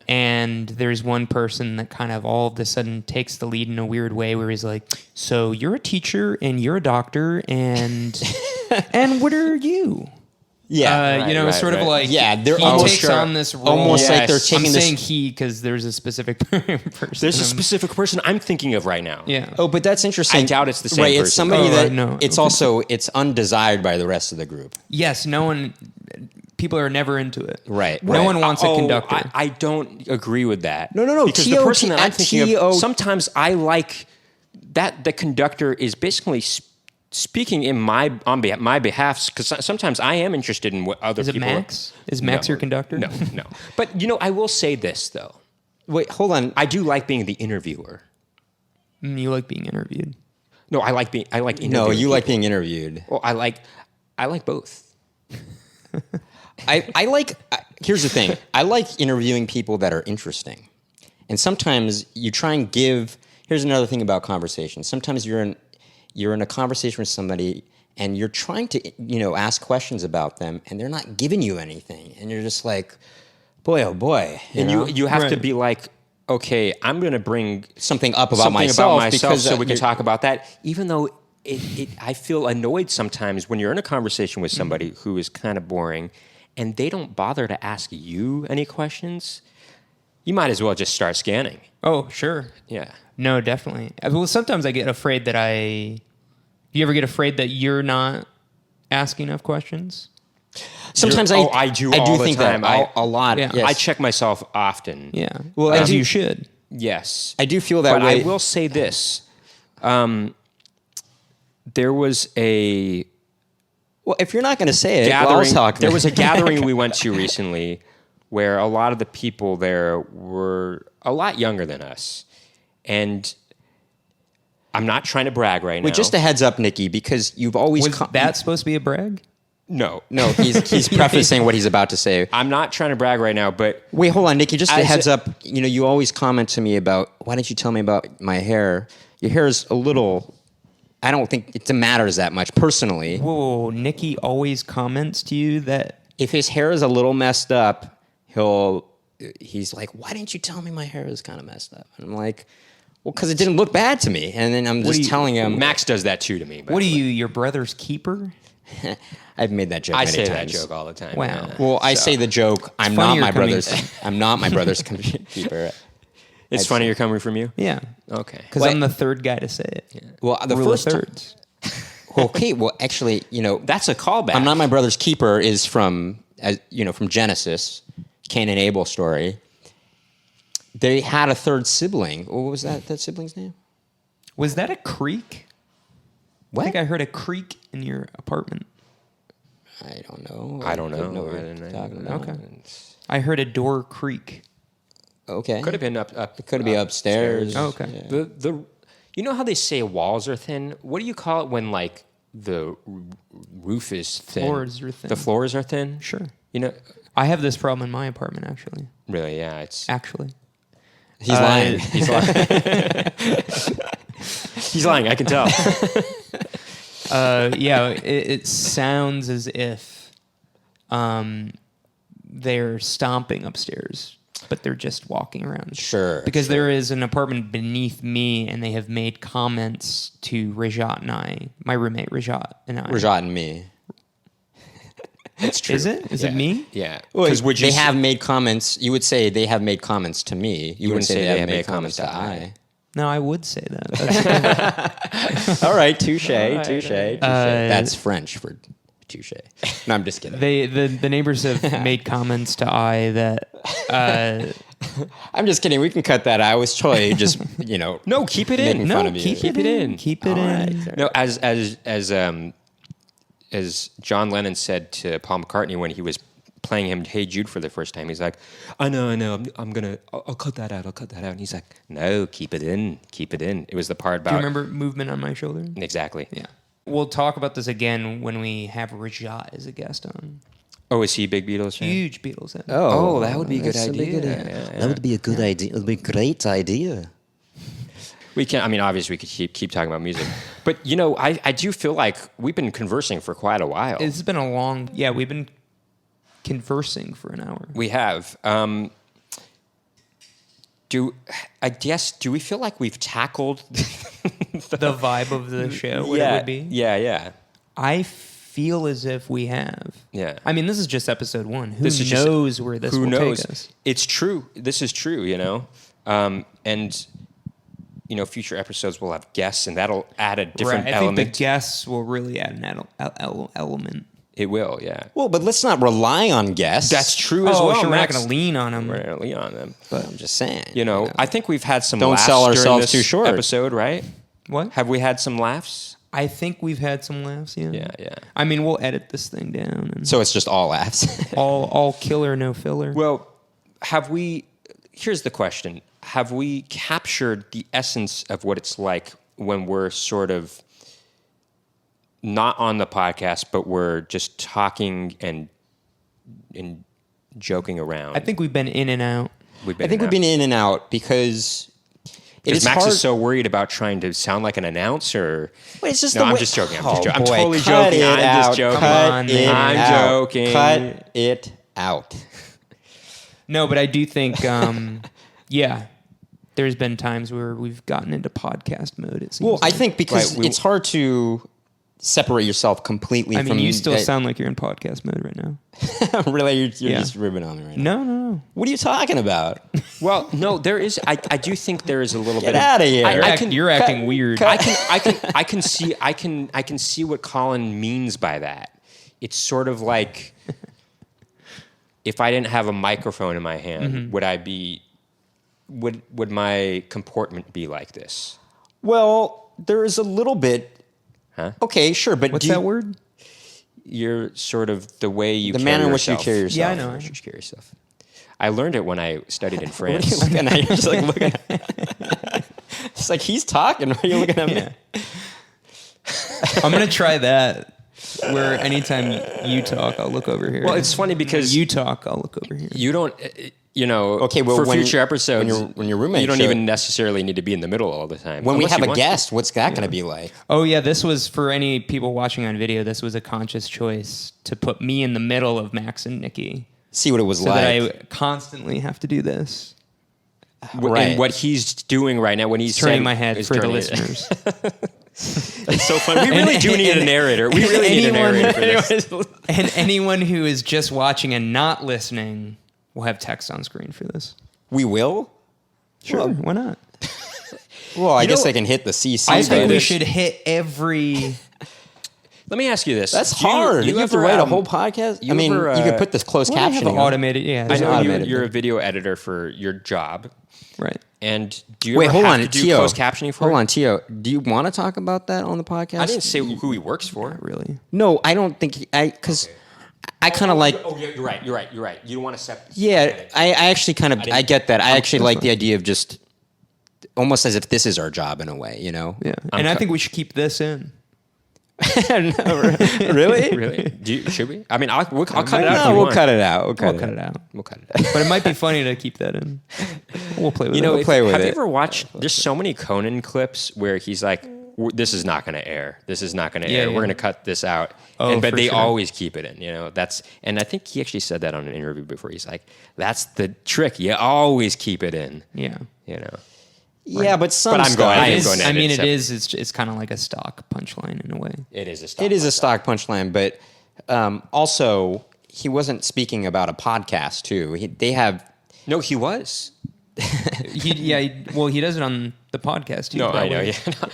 And there's one person that kind of all of a sudden takes the lead in a weird way, where he's like, "So you're a teacher and you're a doctor, and and what are you?" Yeah. Right, sort of like they're he almost takes on this role. almost like they're Yes. taking I'm this. saying he because there's a specific person. There's a specific person I'm thinking of right now. Yeah. Oh, but that's interesting. I doubt it's the same Right, person. it's somebody Oh, that no. it's also it's undesired by the rest of the group. Yes. No one. People are never into it. Right. No one wants a conductor. I don't agree with that. No. Because the TO person that I'm thinking TO of, sometimes I like that the conductor is basically speaking on my behalf, because sometimes I am interested in what other Is it people Max? Is Max your conductor? No. But I will say this though. Wait, hold on. I do like being the interviewer. You like being interviewed. No, I like interviewing. No, you like people. being interviewed. Well, I like both. I like. Here's the thing. I like interviewing people that are interesting, and sometimes you try and give. Here's another thing about conversations. Sometimes you're in a conversation with somebody, and you're trying to ask questions about them, and they're not giving you anything, and you're just like, boy, oh boy, And know? you have to Right. be like, okay, I'm going to bring something up about something myself about myself because so we can you're- talk about that, even though I feel annoyed sometimes when you're in a conversation with somebody who is kind of boring, and they don't bother to ask you any questions. You might as well just start scanning. Oh, sure. Yeah. No, definitely. Well, sometimes I get afraid that you ever get afraid that you're not asking enough questions? Sometimes I do all the think time. that a lot. Yeah. Yes. I check myself often. Yeah. Well, as I you do- should. Yes. I do feel that but way. I will say this. There was a Well, if you're not going to say it, gathering. well, I'll talk. There was a gathering we went to recently where a lot of the people there were a lot younger than us. And I'm not trying to brag right now. Wait, just a heads up, Nicky, because you've always... Was that supposed to be a brag? No. No, he's prefacing what he's about to say. I'm not trying to brag right now, but Wait, hold on, Nicky, just a As heads a- up. You know, you always comment to me about, why didn't you tell me about my hair? Your hair is a little... I don't think it matters that much, personally. Whoa, Nicky always comments to you that... If his hair is a little messed up, he's like, why didn't you tell me my hair is kind of messed up? And I'm like, well, because it didn't look bad to me. And then I'm just telling him... Max does that too to me. What are you, your brother's keeper? I've made that joke I many say times. that joke all the time. Wow. yeah. Well, I say the joke, I'm funny not you're my coming brother's... from- I'm not my brother's keeper. It's funny you're coming from you? Yeah. Okay. Because What? I'm the third guy to say it. Well, the Rule first of time... thirds. Okay, well, actually, you know... That's a callback. I'm not my brother's keeper is from, from Genesis, Cain and Abel story. They had a third sibling. What was that sibling's name? Was that a creak? What? I think I heard a creak in your apartment. I don't know. I don't know. what I you're didn't know. talking about. Okay. I heard a door creak. Okay. Could have been up. It could be upstairs. Oh, okay. Yeah. You know how they say walls are thin? What do you call it when like the roof is thin? Floors are thin. The floors are thin. Sure. You know, I have this problem in my apartment, actually. really? Yeah. It's Actually. He's lying. he's lying. He's lying. I can tell. Yeah, it sounds as if they're stomping upstairs, but they're just walking around. Sure. Because there is an apartment beneath me, and they have made comments to Rajat and I, my roommate Rajat and I. Rajat and me. It's true. Is it? Is it me? Yeah. Well, Because would you? they have made comments. You would say they have made comments to me. You wouldn't say they have made comments to I. No, I would say that. That's- All right, touche. That's French for touche. No, I'm just kidding. the neighbors have made comments to I that I'm just kidding. We can cut that out. I was totally just, No, keep it making in. fun no, of you. keep it in. Keep it All in. right. No, as John Lennon said to Paul McCartney when he was playing him "Hey Jude" for the first time, he's like, "I know, I'll cut that out. And he's like, "No, keep it in. It was the part about Do you remember Movement on My Shoulder? exactly. Yeah. We'll talk about this again when we have Rajat as a guest on. Oh, is he a big Beatles fan? Huge Beatles fan. Oh, that would be a good that's idea. big Yeah. That would be a good idea. It would be a great idea. We can. I mean, obviously, we could keep talking about music, but I do feel like we've been conversing for quite a while. It's been we've been conversing for an hour. We have. Do we feel like we've tackled The vibe of the show, what it would be. Yeah. I feel as if we have. Yeah. I mean, this is just episode 1. Who This is just- knows where this Who will knows? take us? It's true. This is true, and future episodes will have guests, and that'll add a different I think element. the guests will really add an element. It will, yeah. Well, but let's not rely on guests. That's true as well. Sure, we're not Max. going to lean on them. We're gonna lean on them. But I'm just saying. I think we've had some Don't laughs sell during ourselves this too short. episode, right? What? Have we had some laughs? I think we've had some laughs, yeah. Yeah. I mean, we'll edit this thing down. And So it's just all laughs. all killer, no filler. Well, here's the question. Have we captured the essence of what it's like when we're sort of not on the podcast, but we're just talking and joking around? I think we've been in and out. I think we've been in and out because it is Max hard. is so worried about trying to sound like an announcer. Wait, it's just No, the I'm way- just joking. I'm Oh, just joking. I'm boy, totally cut joking. it I'm out. just joking. Come on, Cut it man. I'm out. joking. Cut it out. No, but I do think, yeah. there's been times where we've gotten into podcast mode. It seems. Well, I like. think because Right, it's hard to separate yourself completely I from. mean, you still sound like you're in podcast mode right now. really, you're Yeah. just ribbing on me right now. No. What are you talking about? Well, no, there is. I do think there is a little Get bit. out of here! You're acting weird. I can see what Colin means by that. It's sort of like if I didn't have a microphone in my hand, would I be? Would my comportment be like this? Well, there is a little bit. Huh? Okay, sure, but What's that word? You're sort of the way you The carry manner in which you yourself. carry yourself. Yeah, I know. The way you carry yourself. I learned it when I studied in What are you France. looking at? You're just like looking at. It's like he's talking. Why are you looking at me? Yeah. I'm gonna try that. Where anytime you talk, I'll look over here. Well, it's funny because you talk, I'll look over here. you don't. Okay, well, for when- future episodes, when your roommate you don't showed- even necessarily need to be in the middle all the time. When we Unless have you a want guest, what's that going to be like? Oh yeah, this was for any people watching on video. This was a conscious choice to put me in the middle of Max and Nicky, See what it was so like. that I constantly have to do this. to. Right. And what he's doing right now when he's Turning saying- my head is for the turning it. listeners. It's so fun. We really do need a narrator. We really need a narrator for this. And anyone who is just watching and not listening will have text on screen for this. We will? Sure, why not? Well, I guess know- they can hit the CC. I think we button. should hit every. Let me ask you this. That's Do hard. You have to ever, write a whole podcast? you I mean, ever, you could put this closed Well, I have captioning. an on. automated. Yeah, I there's an know automated you're a thing. video editor for your job, right. and do you Wait, ever hold have on, to do Tio. closed captioning for Hold it? on, Tio. Do you want to talk about that on the podcast? I didn't say who he works for. Not really. No, I don't think because I kind of like. Oh, yeah, you're right. You don't want to separate. Yeah, I actually kind of I get that. I actually that's like fine. the idea of just almost as if this is our job in a way, you know? Yeah, and I think we should keep this in. Really? Really? Should we? I mean, I'll cut it out. if No, you we'll want. cut it out. We'll We'll cut it out. We'll cut it out. But it might be funny to keep that in. We'll play with You it. know, We'll play with have you it. ever watched? There's so many Conan clips where he's like, "This is not going to air. This is not going to Yeah, air. yeah. We're going to cut this out." Oh, but for they sure. always keep it in. You know, and I think he actually said that on an interview before. He's like, "That's the trick. You always keep it in." Yeah. You know. Yeah, but some But I'm stuff. going- I It am is, going to I mean, edit it is. It's kind of like a stock punchline in a way. It is a stock. It is a stock punchline, but also he wasn't speaking about a podcast too. They have No, he was. Well, he does it on the podcast too. No, I know. probably.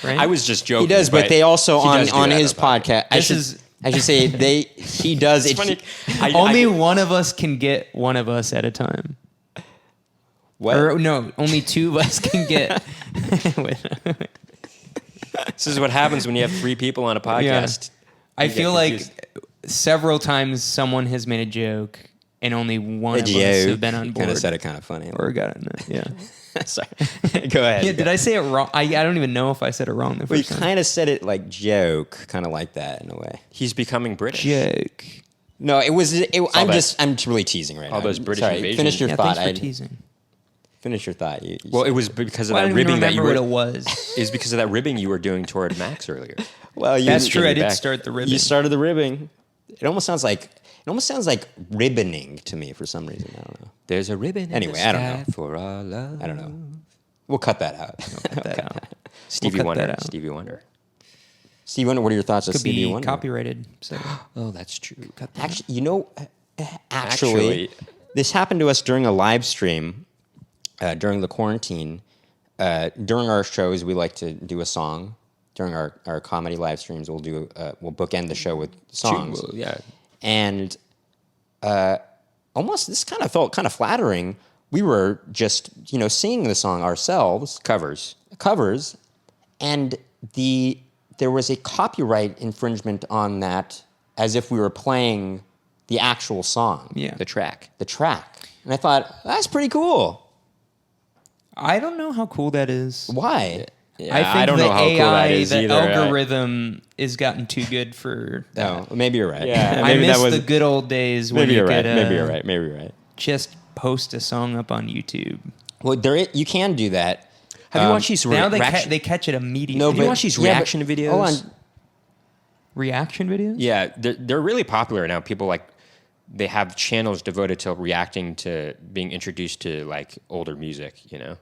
Yeah. Right? I was just joking. he does, but they also he on does do on that his on the podcast. This I should say he does. It's funny. Only one of us can get one of us at a time. What? Or no, only two of us can get. Wait. This is what happens when you have three people on a podcast. I You get feel like confused. several times someone has made a joke and only one A of us joke. have been on board. Kind of said it kind of funny. Or got it. Yeah. Sorry. Go ahead. Yeah. Did I say it wrong? I don't even know if I said it wrong the Well, you first time. kind of said it like joke, kind of like that in a way. He's becoming British. Joke. No, it was. that- I'm really teasing right now. all those British Sorry, invasion- finish your Yeah, thought. thanks for teasing. Finish your thought. You Well, it was because of Well, I that don't even ribbing that you remember were. what it was. Is because of that ribbing you were doing toward Max earlier. well, you, That's true. I did back. start the ribbon. You started the ribbing. It almost sounds like ribboning to me for some reason. I don't know. There's a ribbon. in Anyway, the I don't know. sky For our love. I don't know. We'll cut that out. Cut that out. Stevie cut Wonder. that out. Stevie Wonder. Stevie Wonder, what are your thoughts on Could Stevie be Wonder? copyrighted. So Oh, that's true. Actually, you know, actually, this happened to us during a live stream during the quarantine. During our shows, we like to do a song. During our comedy live streams, we'll bookend the show with songs. Yeah. And almost this kind of felt kind of flattering. We were just singing the song ourselves, Covers. and there was a copyright infringement on that, as if we were playing the actual song, yeah. The track. the track. And I thought that's pretty cool. I don't know how cool that is. Why? Yeah, I think I don't the know how AI, cool that is the either. algorithm is gotten too good for. No, maybe you're right. Yeah. I maybe miss that was. the good old days when Maybe you you're right. could Maybe you're right. Maybe you're right. just post a song up on YouTube. Well, you can do that. Have you watched these Now they reaction? they catch it immediately. No, Have you but- watched these yeah, but- reaction videos? Hold on. Reaction videos? Yeah, they're really popular now. People they have channels devoted to reacting to being introduced to like older music. You know.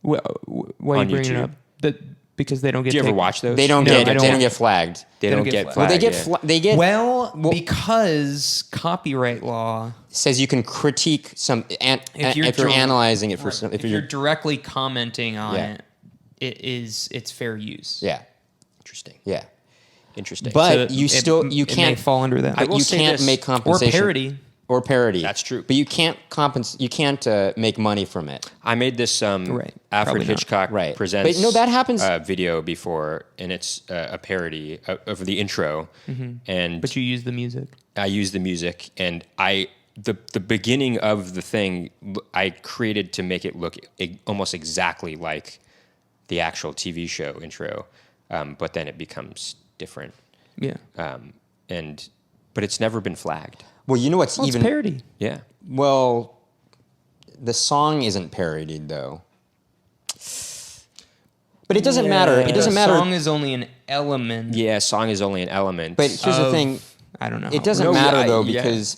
Why are On you bringing it YouTube. up? Because they don't get. Do you ever taken- watch those? They don't No, get I they don't- don't get flagged. They don't don't get get flagged. Well, flagged. they get Well, because copyright law. says you can critique some if you're dir- analyzing it for some if you're directly commenting on Yeah. it, it's fair use. yeah Interesting. yeah. Interesting. But So you still you it may can't fall under that. I will you say can't this. make Or compensation parody. or parody. That's true. But you can't You can't make money from it. I made this Right. Alfred Probably not. Hitchcock Right. presents But no, that happens- video before, and it's a parody of the intro. And But you use the music. I use the music, and the beginning of the thing I created to make it look almost exactly like the actual TV show intro, but then it becomes different. Yeah. But it's never been flagged. Well, you know what's Well, even it's parody. Yeah. well, the song isn't parodied though. But it doesn't matter. It doesn't The matter. song is only an element. Yeah, song is only an element. But here's the of- thing. I don't know. It doesn't No, matter yeah, though yeah. because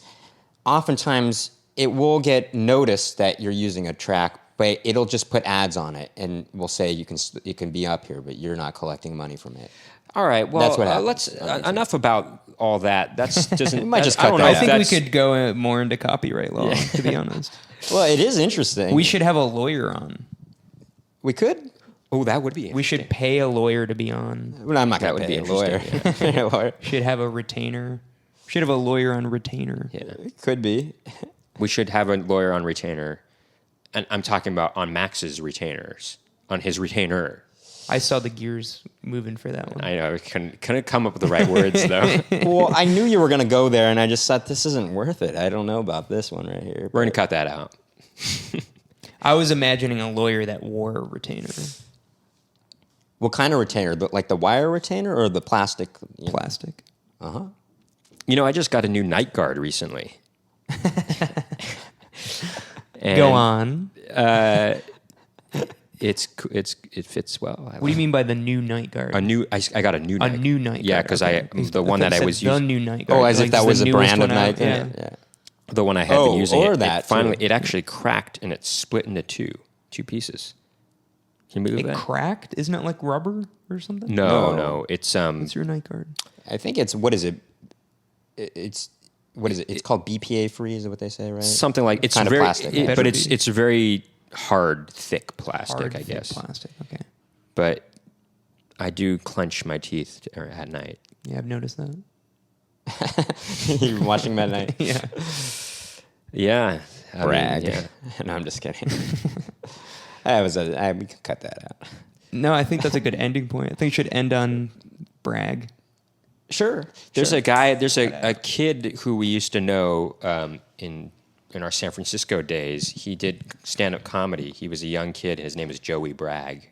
oftentimes it will get noticed that you're using a track, but it'll just put ads on it and will say you can be up here, but you're not collecting money from it. All right. Well, That's what happens. let's enough about all that. That's doesn't. might just I cut don't that know out. if I think we that's- could go more into copyright law, to be honest. Well, it is interesting. We should have a lawyer on. We could. Oh, that would be. We should pay a lawyer to be on. Well, I'm not That going to would pay be a lawyer. interesting, A lawyer. Should have a retainer. Should have a lawyer on retainer. Yeah. It could be. We should have a lawyer on retainer, and I'm talking about on Max's retainers, on his retainer. I saw the gears moving for that one. I know, I couldn't come up with the right words though. Well, I knew you were going to go there, and I just thought this isn't worth it. I don't know about this one right here. We're gonna cut that out. I was imagining a lawyer that wore a retainer. What kind of retainer? Like the wire retainer or the plastic? Plastic. You know, I just got a new night guard recently. Go on. It fits well. What do you mean by the new night guard? I got a new night. new night Yeah, guard, because okay. the one that I was the using, new night guard. Oh, as if Like, that it's was the a newest brand of one out. night. Yeah. the one I had been using, or it that finally too. it actually cracked and it split into two pieces. Can you believe It that? cracked? Isn't it like rubber or something? No, it's It's your night guard. I think it's what is it? It's what is it? It's called BPA free. Is what they say, right? something like it's kind of very, plastic. but Better it's be. it's very hard, thick plastic, Hard, I thick guess. plastic. Okay. But I do clench my teeth at night. Yeah, I've noticed that. You're watching that night. Yeah. Yeah, I mean, Brag. yeah. No, I'm just kidding. We can cut that out. No, I think that's a good ending point. I think it should end on brag. Sure. There's a guy. There's a kid who we used to know in our San Francisco days. He did stand-up comedy. He was a young kid. His name is Joey Bragg.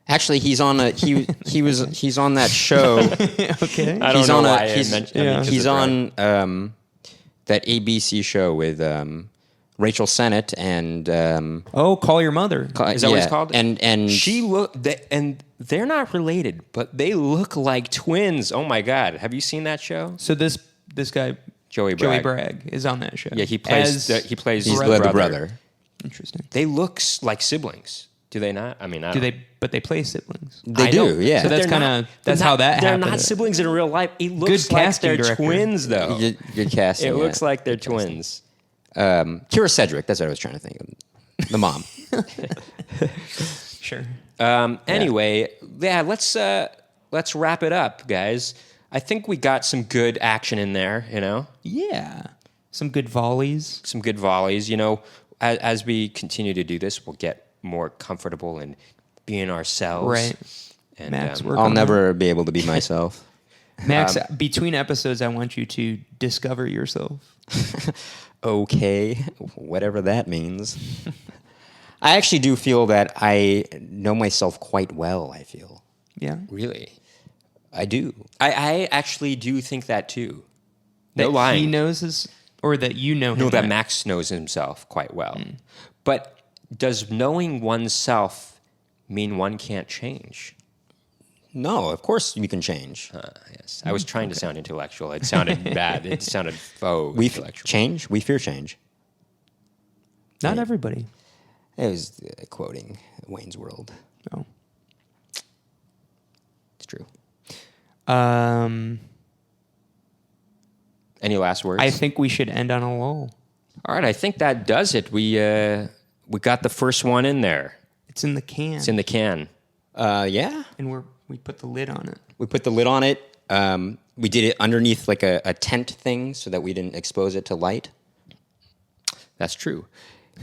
Actually, he's on he's on that show. Okay. I don't he's know on why I he's, mentioned- I mean, 'cause he's of on that ABC show with Rachel Sennett and Oh, call your mother. Is that what it's called? And and they're not related, but they look like twins. Oh my God! Have you seen that show? So this guy Joey Joey Bragg. Bragg is on that show. Yeah, he plays. As- He plays he's the the brother. Interesting. They look like siblings. Do they not? I mean, I Do don't- they? But they play siblings. They I know. do, yeah. So that's They're kinda- not- that's they're how not- that They're happened. not siblings in real life. It looks Good like casting they're director. twins, though. Good casting. It yeah. looks like they're twins. Kira Cedric. That's what I was trying to think of. The mom. Sure. Anyway, yeah. Let's wrap it up, guys. I think we got some good action in there. You know, Yeah. Some good volleys. some good volleys. You know, as we continue to do this, we'll get more comfortable in being ourselves. Right. And, Max, um, work I'll on never be able to be myself. that. Max, between episodes, I want you to discover yourself. Okay, whatever that means. I actually do feel that I know myself quite well, I feel. Yeah. Really, I do. I actually do think that too. No That lying. he knows his, or that you know him. No, that Max. Max knows himself quite well. But does knowing oneself mean one can't change? No, of course you can change. Yes. I was trying to sound intellectual. It sounded bad. It sounded faux We intellectual. change. We fear change. Not everybody. It was quoting Wayne's World. Oh. It's true. Any last words? I think we should end on a lull. All right, I think that does it. We got the first one in there. It's in the can. It's in the can. Yeah. And we put the lid on it. We put the lid on it. We did it underneath like a tent thing so that we didn't expose it to light. That's true.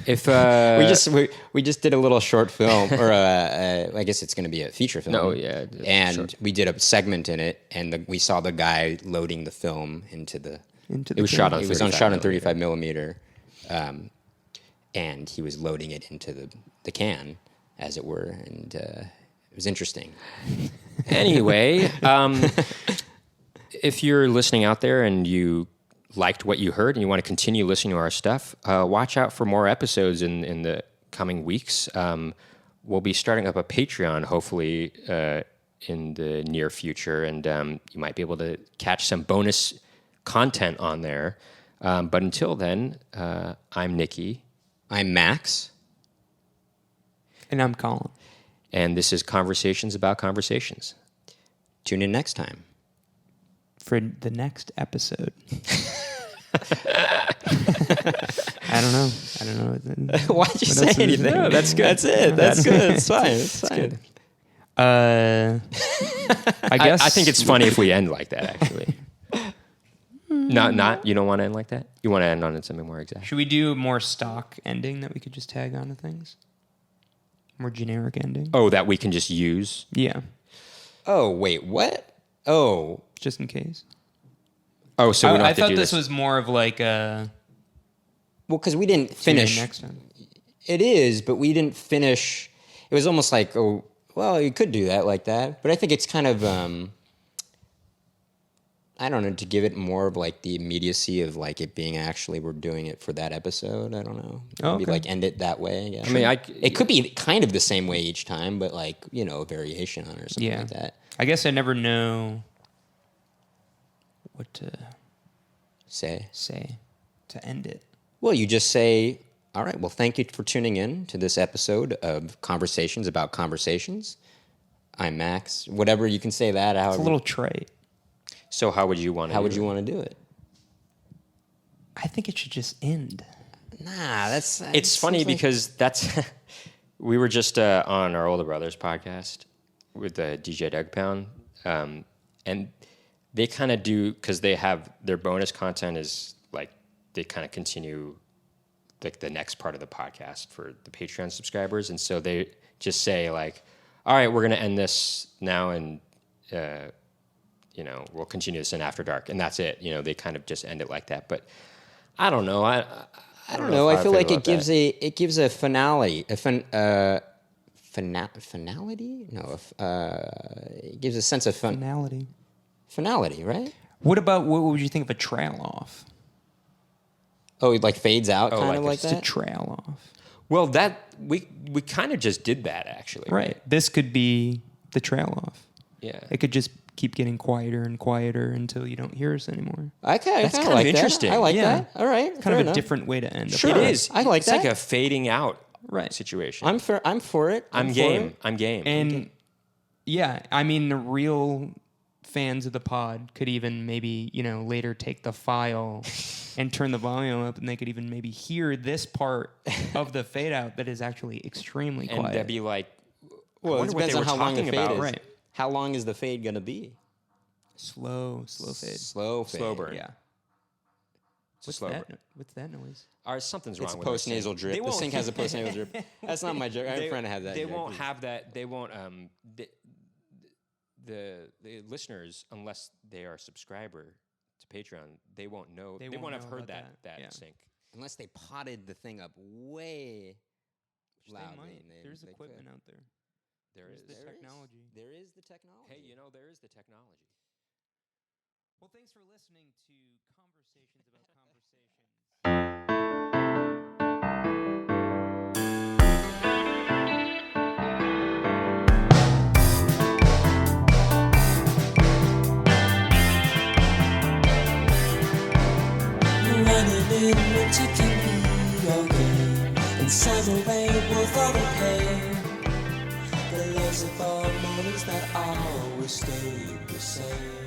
If we just did a little short film, or I guess it's going to be a feature film. No, yeah, and short. we did a segment in it, and we saw the guy loading the film into the. Into the It was can. shot on It was 35 shot on millimeter. 35 millimeter, and he was loading it into the can, as it were, and it was interesting. Anyway, if you're listening out there and you liked what you heard and you want to continue listening to our stuff, watch out for more episodes in the coming weeks. We'll be starting up a Patreon, hopefully, in the near future, and you might be able to catch some bonus content on there. But until then, I'm Nicky. I'm Max. And I'm Colin. And this is Conversations About Conversations. Tune in next time. For the next episode. I don't know. Why'd you say anything? No, that's good. That's it. That's good. It's fine. It's fine. Good. I guess I think it's funny if we end like that, actually. Not you don't want to end like that? You want to end on something more exact? Should we do a more stock ending that we could just tag onto things? More generic ending? Oh, that we can just use? Yeah. Oh, wait, what? Oh. Just in case. Oh, so we don't I have to thought do this this. was more of like a Well, because we didn't finish. next time. It is, but we didn't finish. It was almost like, oh, well, you could do that like that. But I think it's kind of, I don't know, to give it more of like the immediacy of like it being actually we're doing it for that episode. I don't know. Maybe okay. like end it that way. Yeah. I mean, it could be kind of the same way each time, but like, you know, a variation on it or something like that. I guess I never know what to Say. to end it. Well, you just say, all right, well, thank you for tuning in to this episode of Conversations About Conversations. I'm Max. Whatever, you can say that. It's a little trite. So how would you want to How would you want to do it? I think it should just end. Nah, It's funny because that's... we were just on our older brother's podcast with DJ Doug Pound, and they kind of do, because they have their bonus content is like they kind of continue like the next part of the podcast for the Patreon subscribers, and so they just say like, all right, we're going to end this now, and you know, we'll continue this in After Dark, and that's it. You know, they kind of just end it like that. But I don't know. I don't know. I feel like it gives that. it gives a finality. Finality? No. It gives a sense of Finality. finality, right? What would you think of a trail off? Oh, it like fades out, kind like of like Just a that. trail off. Well, that we kind of just did that actually. Right. This could be the trail off. Yeah. It could just keep getting quieter and quieter until you don't hear us anymore. Okay, That's I kind of like interesting. That. I like Yeah. that. All right, Kind fair of enough. a different way to end. Sure. It is. I like it's like that. a fading out Right. situation. I'm for it. I'm for game. it. I'm game. And yeah, I mean, the real fans of the pod could even maybe, you know, later take the file and turn the volume up, and they could even maybe hear this part of the fade out that is actually extremely And quiet. that'd be like, Well, I it wonder what depends they on were how long the talking fade about. is. Right. How long is the fade gonna be? Slow fade. Slow fade. Slow burn. Yeah. It's a slow burn. What's that noise? All right, something's wrong It's with post nasal this drip. They The won't- sink has a post nasal drip. That's not my joke. I have a friend that has that. They joke. won't have that. They won't. The listeners, unless they are a subscriber to Patreon, they won't know. They won't have know heard about that yeah. sync. Unless they potted the thing up way They loudly. might. and There's they equipment could. out there. There There's is. the technology. There is the technology. Hey, you know there is the technology. Well, thanks for listening to Conversations About Conversations. Running in winter can be your game, and separate both of the pain. The loves of our mornings that always stay the same.